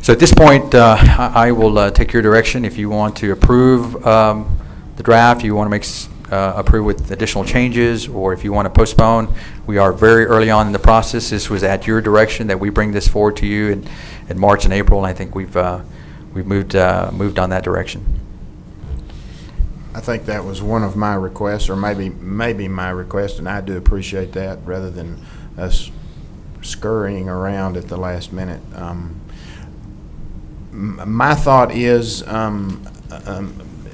So at this point, I will take your direction. If you want to approve the draft, you want to make approve with additional changes, or if you want to postpone. We are very early on in the process. This was at your direction that we bring this forward to you in March and April, and I think we've moved on that direction. I think that was one of my requests, or maybe my request, and I do appreciate that, rather than us scurrying around at the last minute. My thought is,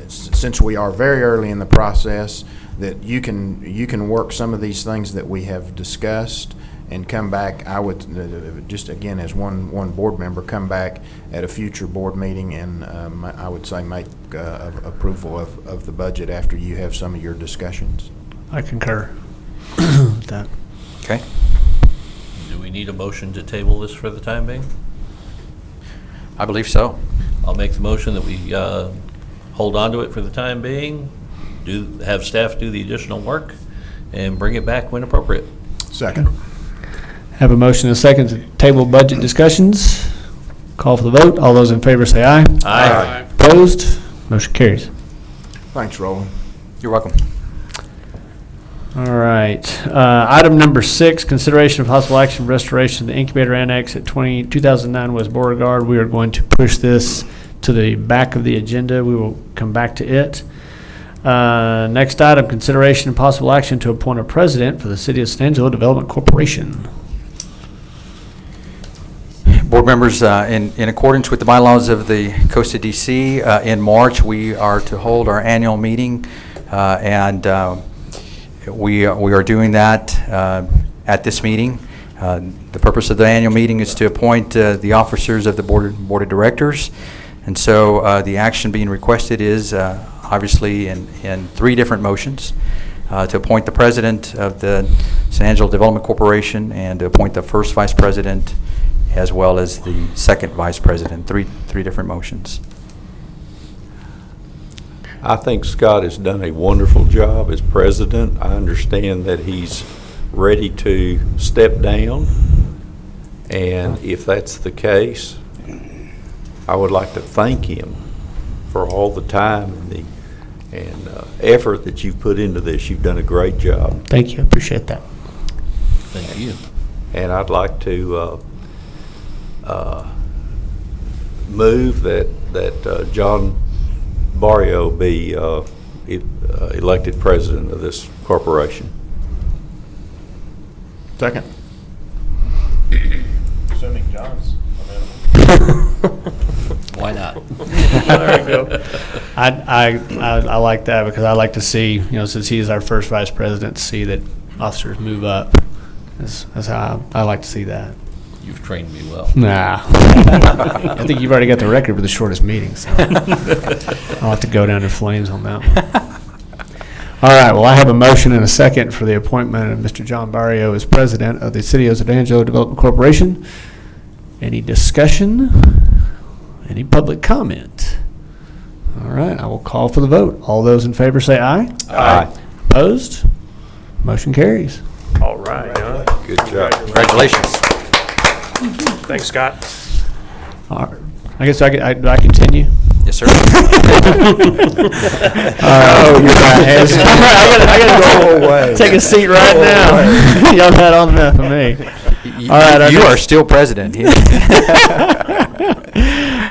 since we are very early in the process, that you can work some of these things that we have discussed and come back. I would just, again, as one board member, come back at a future board meeting, and I would say make approval of the budget after you have some of your discussions. I concur with that. Okay. Do we need a motion to table this for the time being? I believe so. I'll make the motion that we hold on to it for the time being, have staff do the additional work, and bring it back when appropriate. Second. Have a motion and a second to table budget discussions. Call for the vote. All those in favor say aye. Aye. Opposed? Motion carries. Thanks, Roland. You're welcome. All right. Item number 6, consideration of possible action for restoration of the incubator annex at 2009 West Beauregard. We are going to push this to the back of the agenda. We will come back to it. Next item, consideration and possible action to appoint a president for the City of San Angelo Development Corporation. Board members, in accordance with the bylaws of the Coast of DC, in March we are to hold our annual meeting, and we are doing that at this meeting. The purpose of the annual meeting is to appoint the officers of the board of directors, and so the action being requested is obviously in 3 different motions: to appoint the president of the San Angelo Development Corporation, and to appoint the first vice president, as well as the second vice president. Three different motions. I think Scott has done a wonderful job as president. I understand that he's ready to step down, and if that's the case, I would like to thank him for all the time and effort that you've put into this. You've done a great job. Thank you. I appreciate that. Thank you. And I'd like to move that John Barrio be elected president of this corporation. Second. Assuming John's available. Why not? There we go. I like that, because I like to see, since he is our first vice president, see that officers move up. That's how I like to see that. You've trained me well. Nah. I think you've already got the record for the shortest meeting, so I'll have to go down in flames on that one. All right, well, I have a motion and a second for the appointment of Mr. John Barrio as president of the City of Angelo Development Corporation. Any discussion? Any public comment? All right, I will call for the vote. All those in favor say aye. Aye. Opposed? Motion carries. All right, John. Good job. Congratulations. Thanks, Scott. All right. I guess do I continue? Yes, sir. Oh, you're right. I gotta go away. Take a seat right now. Y'all had on enough of me. All right, You are still president here.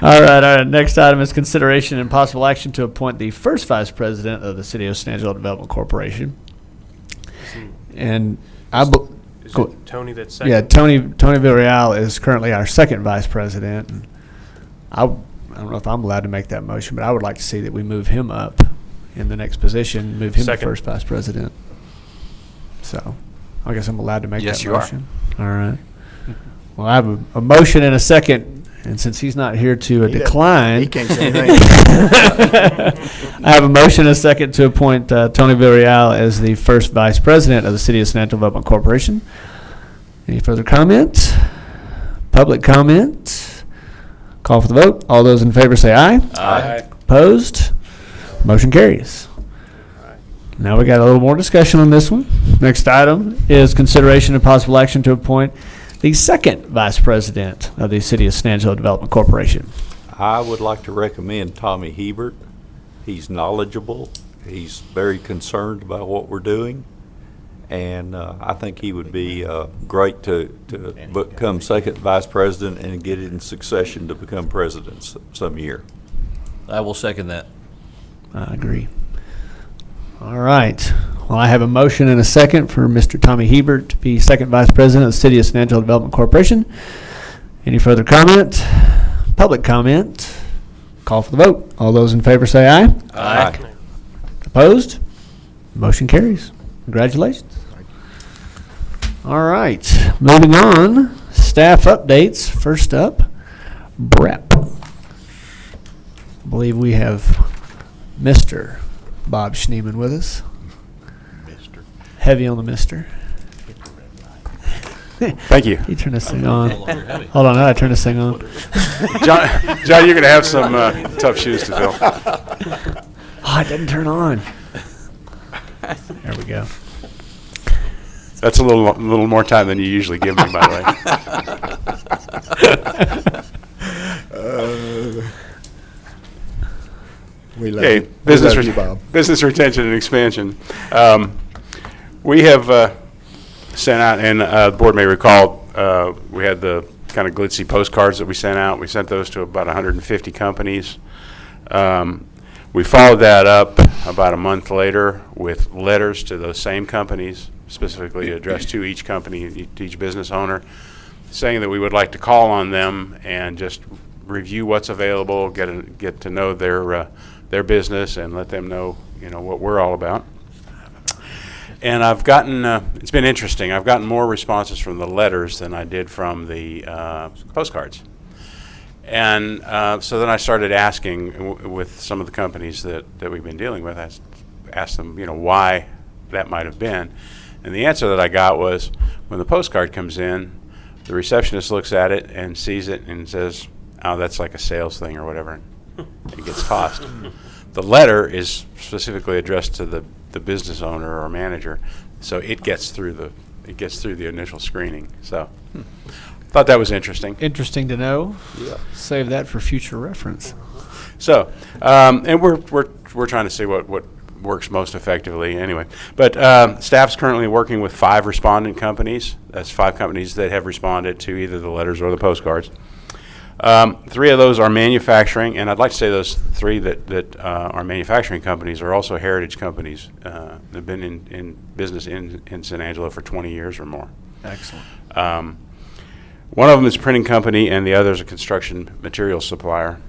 All right, our next item is consideration and possible action to appoint the first vice president of the City of San Angelo Development Corporation. And Is go- it Tony that's second? yeah, Tony Villarreal is currently our second vice president. And I don't know if I'm allowed to make that motion, but I would like to see that we move him up in the next position, move him Second. to first vice president. So I guess I'm allowed to make Yes, that you are. motion. All right. Well, I have a motion and a second, and since he's not here to decline. He can't say anything. I have a motion and a second to appoint Tony Villarreal as the first vice president of the City of San Angelo Development Corporation. Any further comment? Public comment? Call for the vote. All those in favor say aye. Aye. Opposed? Motion carries. Now we got a little more discussion on this one. Next item is consideration and possible action to appoint the second vice president of the City of San Angelo Development Corporation. I would like to recommend Tommy Hebert. He's knowledgeable. He's very concerned about what we're doing. And I think he would be great to become second vice president and get in succession to become president some year. I will second that. I agree. All right. Well, I have a motion and a second for Mr. Tommy Hebert to be second vice president of the City of San Angelo Development Corporation. Any further comment? Public comment? Call for the vote. All those in favor say aye. Aye. Opposed? Motion carries. Congratulations. All right. Moving on. Staff updates. First up, BREP. I believe we have Mr. Bob Schneeman with us. Heavy on the mister. Thank you. You turn this thing on. No longer heavy. Hold on, how do I turn this thing on? John, you're going to have some tough shoes to fill. Oh, it didn't turn on. There we go. That's a little more time than you usually give me, by the way. We love Okay, you. We love you, Bob. business retention and expansion. We have sent out, and the board may recall, we had the kind of glitzy postcards that we sent out. We sent those to about 150 companies. We followed that up about a month later with letters to those same companies, specifically addressed to each company, to each business owner, saying that we would like to call on them and just review what's available, get to know their business, and let them know, what we're all about. And I've gotten, it's been interesting. I've gotten more responses from the letters than I did from the postcards. And so then I started asking with some of the companies that we've been dealing with, I asked them, why that might have been. And the answer that I got was, when the postcard comes in, the receptionist looks at it and sees it and says, oh, that's like a sales thing or whatever. It gets tossed. The letter is specifically addressed to the business owner or manager, so it gets through the initial screening. So thought that was interesting. Interesting to know. Yeah. Save that for future reference. So and we're trying to see what works most effectively anyway. But staff's currently working with 5 respondent companies. That's 5 companies that have responded to either the letters or the postcards. 3 of those are manufacturing, and I'd like to say those 3 that are manufacturing companies are also heritage companies. They've been in business in San Angelo for 20 years or more. Excellent. One of them is a printing company, and the other is a construction materials supplier.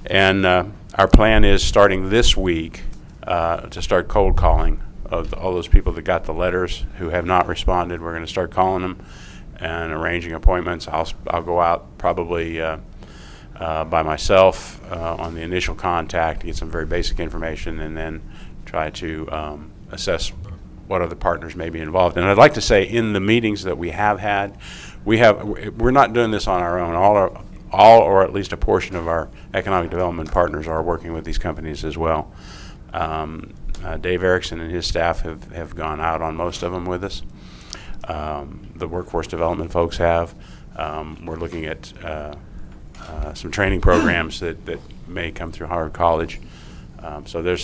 And our plan is, starting this week, to start cold calling of all those people that got the letters who have not responded. We're going to start calling them and arranging appointments. I'll go out probably by myself on the initial contact to get some very basic information, and then try to assess what other partners may be involved. And I'd like to say, in the meetings that we have had, we're not doing this on our own. All or at least a portion of our economic development partners are working with these companies as well. Dave Erickson and his staff have gone out on most of them with us. The workforce development folks have. We're looking at some training programs that may come through Howard College. So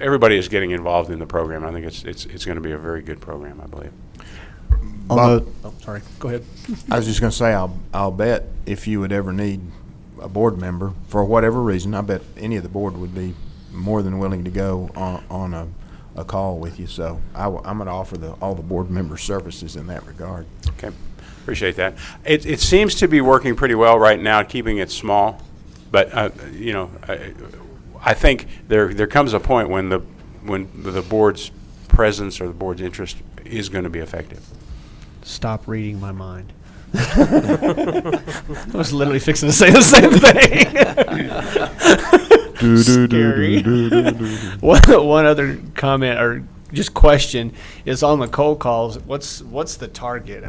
everybody is getting involved in the program. I think it's going to be a very good program, I believe. Bob, Sorry, go ahead. I was just going to say, I'll bet if you would ever need a board member, for whatever reason, I bet any of the board would be more than willing to go on a call with you. So I'm going to offer all the board member services in that regard. Okay, appreciate that. It seems to be working pretty well right now, keeping it small. But I think there comes a point when the board's presence or the board's interest is going to be effective. Stop reading my mind. I was literally fixing to say the same thing. Scary. One other comment or just question is on the cold calls. What's the target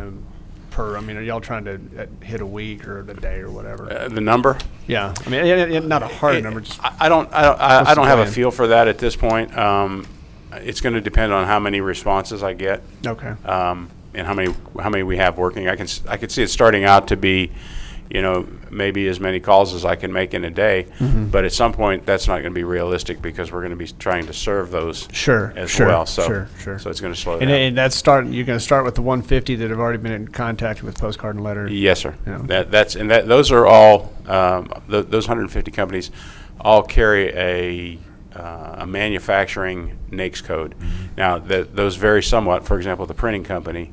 per? I mean, are y'all trying to hit a week or a day or whatever? The number? Yeah, I mean, not a hard number. Just I don't have a feel for that at this point. It's going to depend on how many responses I get. Okay. And how many we have working. I could see it starting out to be, maybe as many calls as I can make in a day. Mm-hmm. But at some point, that's not going to be realistic because we're going to be trying to serve those as well. So So it's going to slow down. And you're going to start with the 150 that have already been in contact with postcard and letter. Yes, sir. Yeah. Those are all those 150 companies all carry a manufacturing NAICS code. Mm-hmm. Now, those vary somewhat. For example, the printing company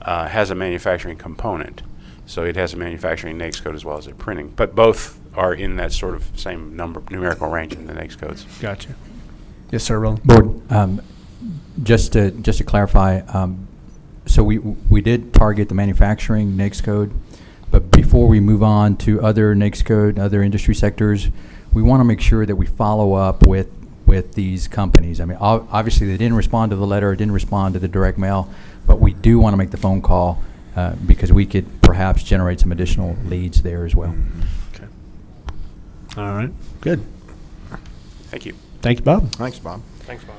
has a manufacturing component, so it has a manufacturing NAICS code as well as a printing. But both are in that sort of same numerical range in the NAICS codes. Gotcha. Yes, sir, Roland. Board, just to clarify, so we did target the manufacturing NAICS code, but before we move on to other NAICS code, other industry sectors, we want to make sure that we follow up with these companies. I mean, obviously they didn't respond to the letter, didn't respond to the direct mail, but we do want to make the phone call because we could perhaps generate some additional leads there as well. Okay. All right. Good. Thank you. Thank you, Bob. Thanks, Bob. Thanks, Bob.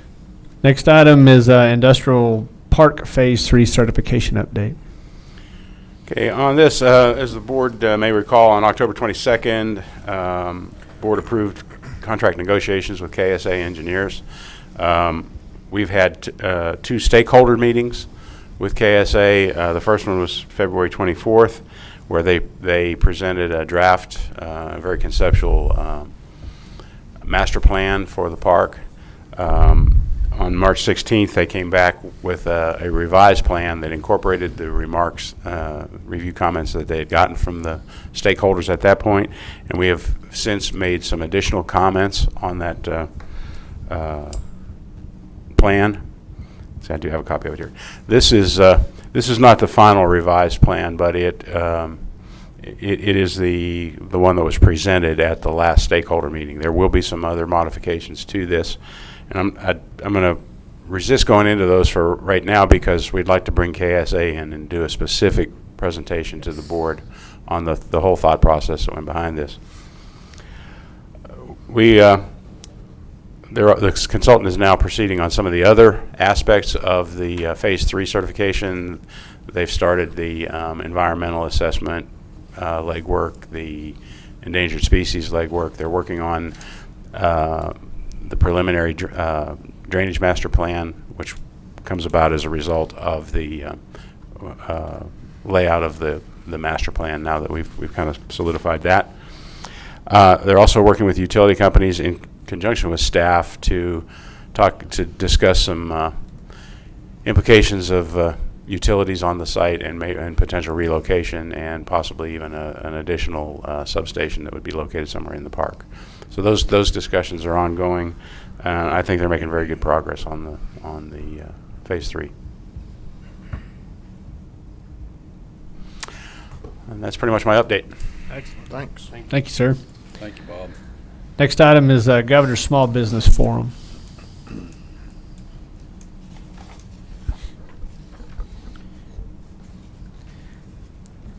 Next item is Industrial Park Phase 3 certification update. Okay, on this, as the board may recall, on October 22nd, board approved contract negotiations with KSA Engineers. We've had two stakeholder meetings with KSA. The first one was February 24th, where they presented a draft, a very conceptual master plan for the park. On March 16th, they came back with a revised plan that incorporated the remarks, review comments that they had gotten from the stakeholders at that point, and we have since made some additional comments on that plan. So I do have a copy of it here. This is not the final revised plan, but it is the one that was presented at the last stakeholder meeting. There will be some other modifications to this. And I'm going to resist going into those for right now because we'd like to bring KSA in and do a specific presentation to the board on the whole thought process that went behind this. The consultant is now proceeding on some of the other aspects of the Phase 3 certification. They've started the environmental assessment legwork, the endangered species legwork. They're working on the preliminary drainage master plan, which comes about as a result of the layout of the master plan now that we've kind of solidified that. They're also working with utility companies in conjunction with staff to discuss some implications of utilities on the site and potential relocation and possibly even an additional substation that would be located somewhere in the park. So those discussions are ongoing. I think they're making very good progress on the Phase 3. And that's pretty much my update. Excellent. Thanks. Thank you, sir. Thank you, Bob. Next item is Governor's Small Business Forum.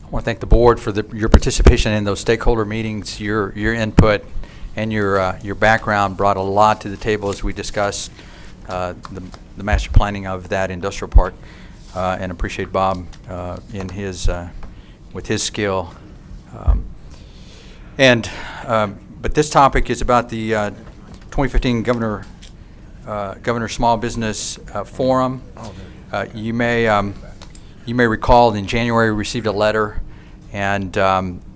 I want to thank the board for your participation in those stakeholder meetings. Your input and your background brought a lot to the table as we discussed the master planning of that industrial park, and appreciate Bob in his with his skill. But this topic is about the 2015 Governor Small Business Forum. You may recall in January we received a letter, and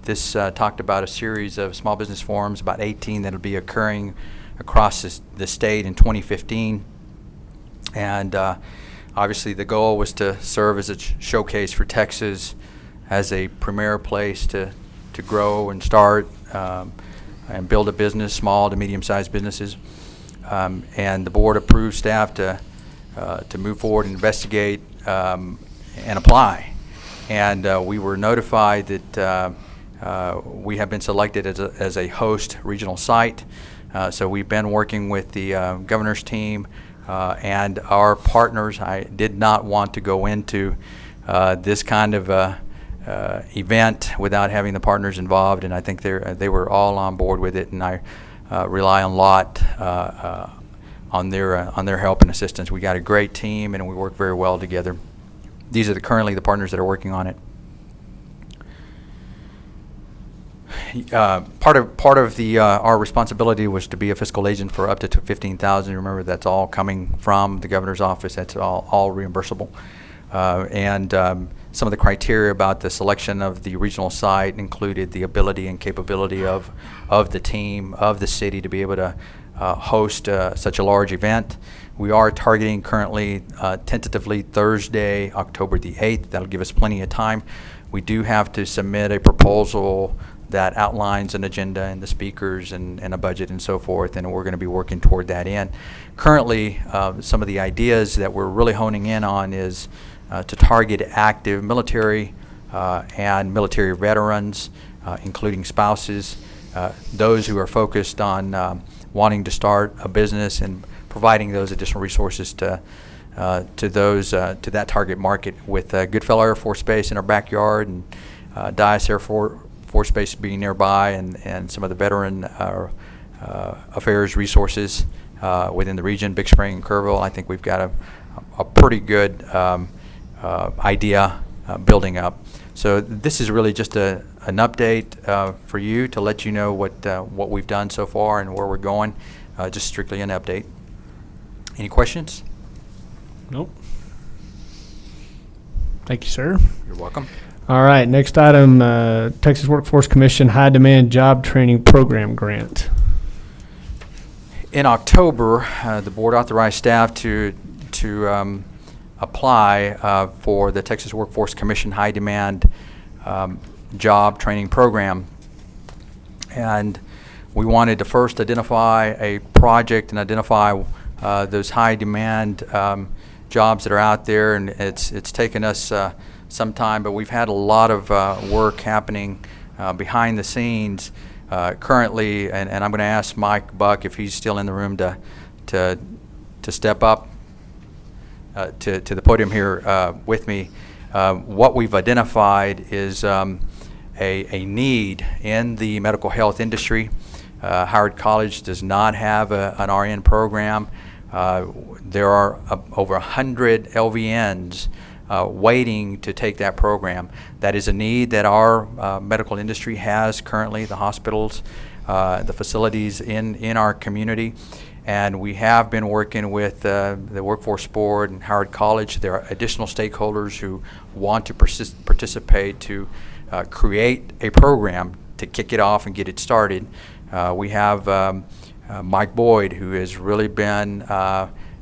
this talked about a series of small business forums, about 18 that will be occurring across the state in 2015. And obviously the goal was to serve as a showcase for Texas as a premier place to grow and start and build a business, small to medium-sized businesses. And the board approved staff to move forward and investigate and apply. And we were notified that we have been selected as a host regional site. So we've been working with the governor's team and our partners. I did not want to go into this kind of event without having the partners involved, and I think they were all on board with it, and I rely a lot on their help and assistance. We got a great team, and we work very well together. These are currently the partners that are working on it. Part of our responsibility was to be a fiscal agent for up to $15,000. Remember, that's all coming from the governor's office. That's all reimbursable. Some of the criteria about the selection of the regional site included the ability and capability of the team, of the city, to be able to host such a large event. We are targeting currently tentatively Thursday, October the 8th. That'll give us plenty of time. We do have to submit a proposal that outlines an agenda and the speakers and a budget and so forth, and we're going to be working toward that end. Currently, some of the ideas that we're really honing in on is to target active military and military veterans, including spouses, those who are focused on wanting to start a business and providing those additional resources to that target market, with Goodfellow Air Force Base in our backyard and Dyess Air Force Base being nearby, and some of the veteran affairs resources within the region, Big Spring and Kerrville. I think we've got a pretty good idea building up. So this is really just an update for you, to let you know what we've done so far and where we're going. Just strictly an update. Any questions? Nope. Thank you, sir. You're welcome. All right, next item, Texas Workforce Commission High Demand Job Training Program Grant. In October, the board authorized staff to apply for the Texas Workforce Commission High Demand Job Training Program. And we wanted to first identify a project and identify those high demand jobs that are out there, and it's taken us some time, but we've had a lot of work happening behind the scenes currently, and I'm going to ask Mike Buck, if he's still in the room, to step up to the podium here with me. What we've identified is a need in the medical health industry. Howard College does not have an RN program. There are over 100 LVNs waiting to take that program. That is a need that our medical industry has currently, the hospitals, the facilities in our community. And we have been working with the Workforce Board and Howard College. There are additional stakeholders who want to participate to create a program to kick it off and get it started. We have Mike Boyd, who has really been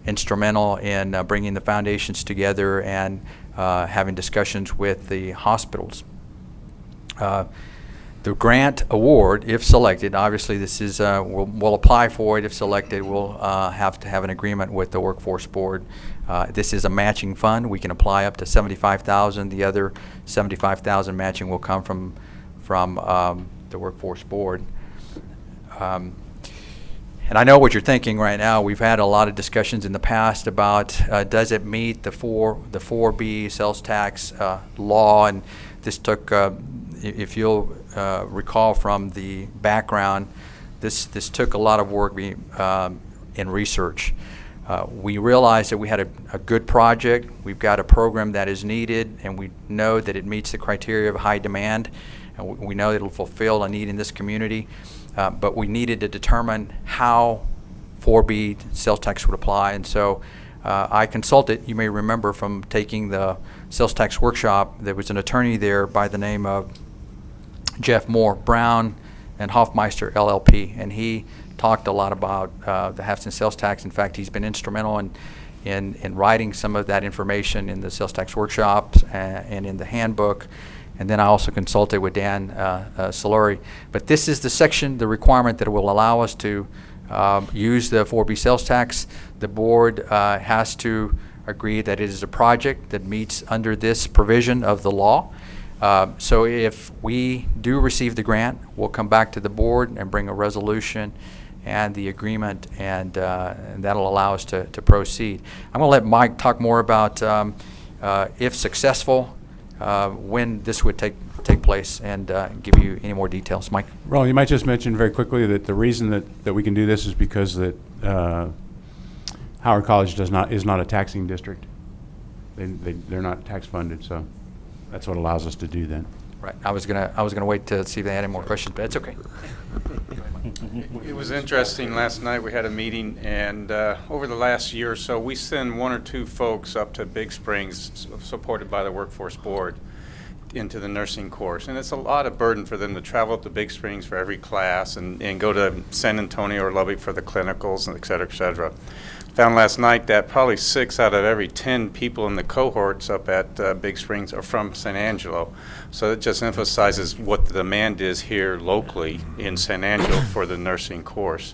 instrumental in bringing the foundations together and having discussions with the hospitals. The grant award, if selected, obviously this is, we'll apply for it. If selected, we'll have to have an agreement with the Workforce Board. This is a matching fund. We can apply up to $75,000. The other $75,000 matching will come from the Workforce Board. And I know what you're thinking right now. We've had a lot of discussions in the past about does it meet the 4B sales tax law, and this took, if you'll recall from the background, this took a lot of work in research. We realized that we had a good project. We've got a program that is needed, and we know that it meets the criteria of high demand, and we know that it'll fulfill a need in this community. But we needed to determine how 4B sales tax would apply, and so I consulted. You may remember from taking the sales tax workshop, there was an attorney there by the name of Jeff Moore, Brown and Hoffmeister LLP, and he talked a lot about the half-cent sales tax. In fact, he's been instrumental in writing some of that information in the sales tax workshops and in the handbook. And then I also consulted with Dan Solari. But this is the section, the requirement that will allow us to use the 4B sales tax. The board has to agree that it is a project that meets under this provision of the law. So if we do receive the grant, we'll come back to the board and bring a resolution and the agreement, and that'll allow us to proceed. I'm going to let Mike talk more about, if successful, when this would take place, and give you any more details. Mike? Ron, you might just mention very quickly that the reason that we can do this is because that Howard College is not a taxing district. They're not tax funded, so that's what allows us to do that. Right. I was gonna wait to see if they had any more questions, but it's okay. It was interesting. Last night we had a meeting, and over the last year or so, we send 1 or 2 folks up to Big Springs, supported by the Workforce Board, into the nursing course. And it's a lot of burden for them to travel up to Big Springs for every class and go to San Antonio or Lubbock for the clinicals, and et cetera, et cetera. Found last night that probably 6 out of every 10 people in the cohorts up at Big Springs are from San Angelo. So it just emphasizes what the demand is here locally in San Angelo for the nursing course.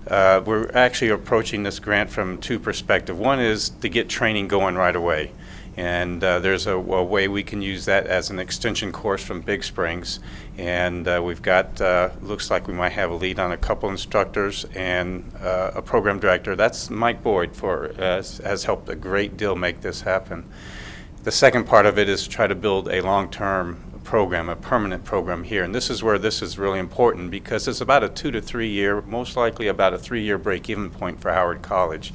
We're actually approaching this grant from 2 perspectives. One is to get training going right away. And there's a way we can use that as an extension course from Big Springs. And we've got, looks like we might have a lead on a couple instructors and a program director. That's Mike Boyd has helped a great deal make this happen. The second part of it is to try to build a long-term program, a permanent program here. And this is where this is really important, because it's about a 2 to 3 year, most likely about a 3-year break-even point for Howard College.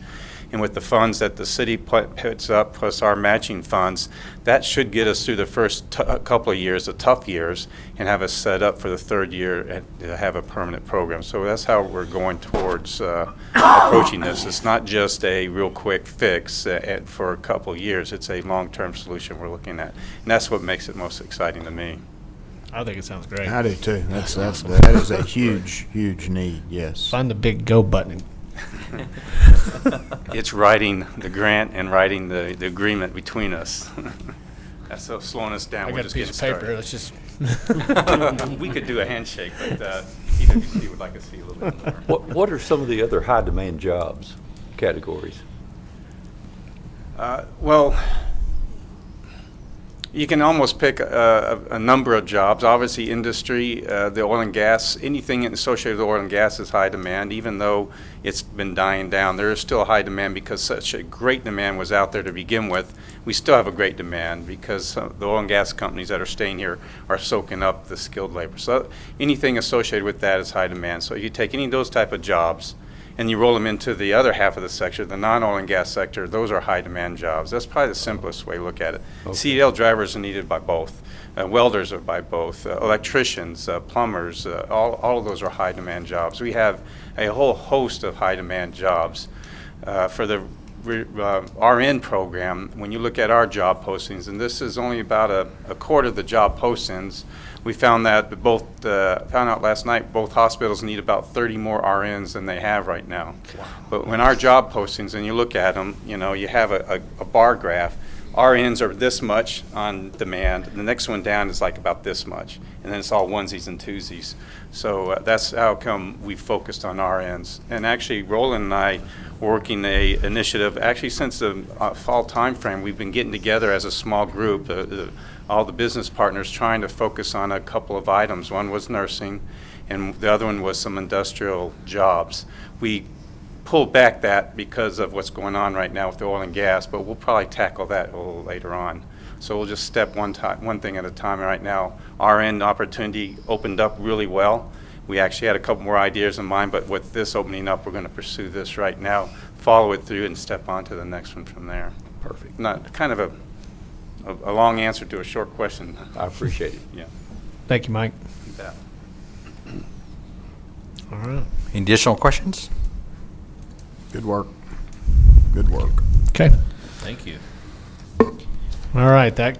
And with the funds that the city puts up, plus our matching funds, that should get us through the first couple of years, the tough years, and have us set up for the 3rd year and to have a permanent program. So that's how we're going towards approaching this. It's not just a real quick fix for a couple of years. It's a long-term solution we're looking at. And that's what makes it most exciting to me. I think it sounds great. I do too. That is a huge, huge need, yes. Find the big go button. It's writing the grant and writing the agreement between us. That's so slowing us down. I We're got a just piece of getting paper. started. Let's just. We could do a handshake, but PwC would like to see a little bit more. What are some of the other high-demand jobs categories? Well, you can almost pick a number of jobs. Obviously, industry, the oil and gas, anything associated with oil and gas is high demand, even though it's been dying down. There is still high demand because such a great demand was out there to begin with. We still have a great demand because the oil and gas companies that are staying here are soaking up the skilled labor. So anything associated with that is high demand. So you take any of those type of jobs and you roll them into the other half of the sector, the non-oil and gas sector, those are high demand jobs. That's probably the simplest way to look at it. Okay. CDL drivers are needed by both. Welders are by both. Electricians, plumbers, all of those are high demand jobs. We have a whole host of high demand jobs. For the RN program, when you look at our job postings, and this is only about a quarter of the job postings, we found that found out last night both hospitals need about 30 more RNs than they have right now. Wow. But when our job postings, and you look at them, you know, you have a bar graph. RNs are this much on demand. The next one down is like about this much. And then it's all onesies and twosies. So that's how come we focused on RNs. And actually, Roland and I working a initiative, actually since the fall timeframe, we've been getting together as a small group, all the business partners trying to focus on a couple of items. One was nursing, and the other one was some industrial jobs. We pulled back that because of what's going on right now with the oil and gas, but we'll probably tackle that a little later on. So we'll just step one thing at a time right now. RN opportunity opened up really well. We actually had a couple more ideas in mind, but with this opening up, we're going to pursue this right now, follow it through, and step on to the next one from there. Perfect. Not kind of a long answer to a short question. I appreciate it. Yeah. Thank you, Mike. You bet. All right. Any additional questions? Good work. Good work. Okay. Thank you. All right, that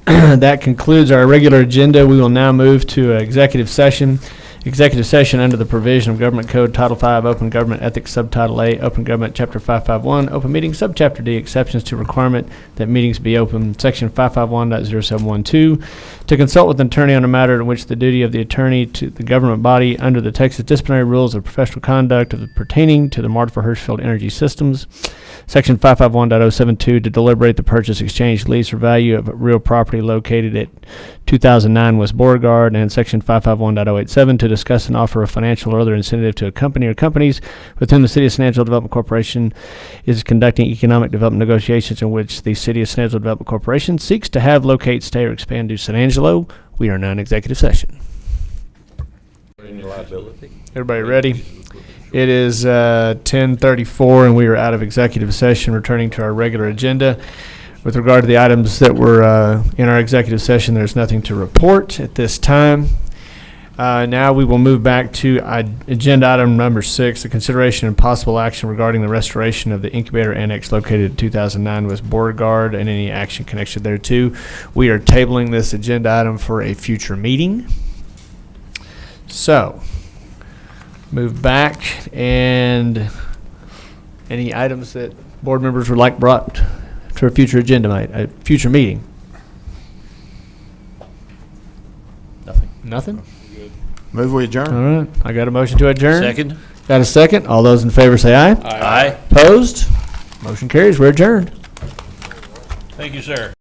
that concludes our regular agenda. We will now move to executive session. Executive session under the provision of Government Code Title V, Open Government Ethics, Subtitle A, Open Government Chapter 551, Open Meetings, Subchapter D, Exceptions to Requirement that Meetings be open, Section 551.0712, to consult with an attorney on a matter in which the duty of the attorney to the government body under the Texas Disciplinary Rules of Professional Conduct pertaining to the Martha Hirschfield Energy Systems, Section 551.072, to deliberate the purchase, exchange, lease, or value of real property located at 2009 West Beauregard, and Section 551.087, to discuss and offer a financial or other incentive to a company or companies with whom the City of San Angelo Development Corporation is conducting economic development negotiations in which the City of San Angelo Development Corporation seeks to have, locate, stay, or expand to San Angelo. We are now in executive session. Liability. Everybody ready? It is 10:34, and we are out of executive session, returning to our regular agenda. With regard to the items that were in our executive session, there's nothing to report at this time. Now we will move back to agenda item number 6, the consideration and possible action regarding the restoration of the incubator annex located at 2009 West Beauregard and any action connected thereto. We are tabling this agenda item for a future meeting. So, move back, and any items that board members would like brought to a future agenda, a future meeting? Nothing? Move we adjourn. All right, I got a motion to adjourn. Second? Got a second? All those in favor say aye. Aye. Opposed? Motion carries. We're adjourned. Thank you, sir.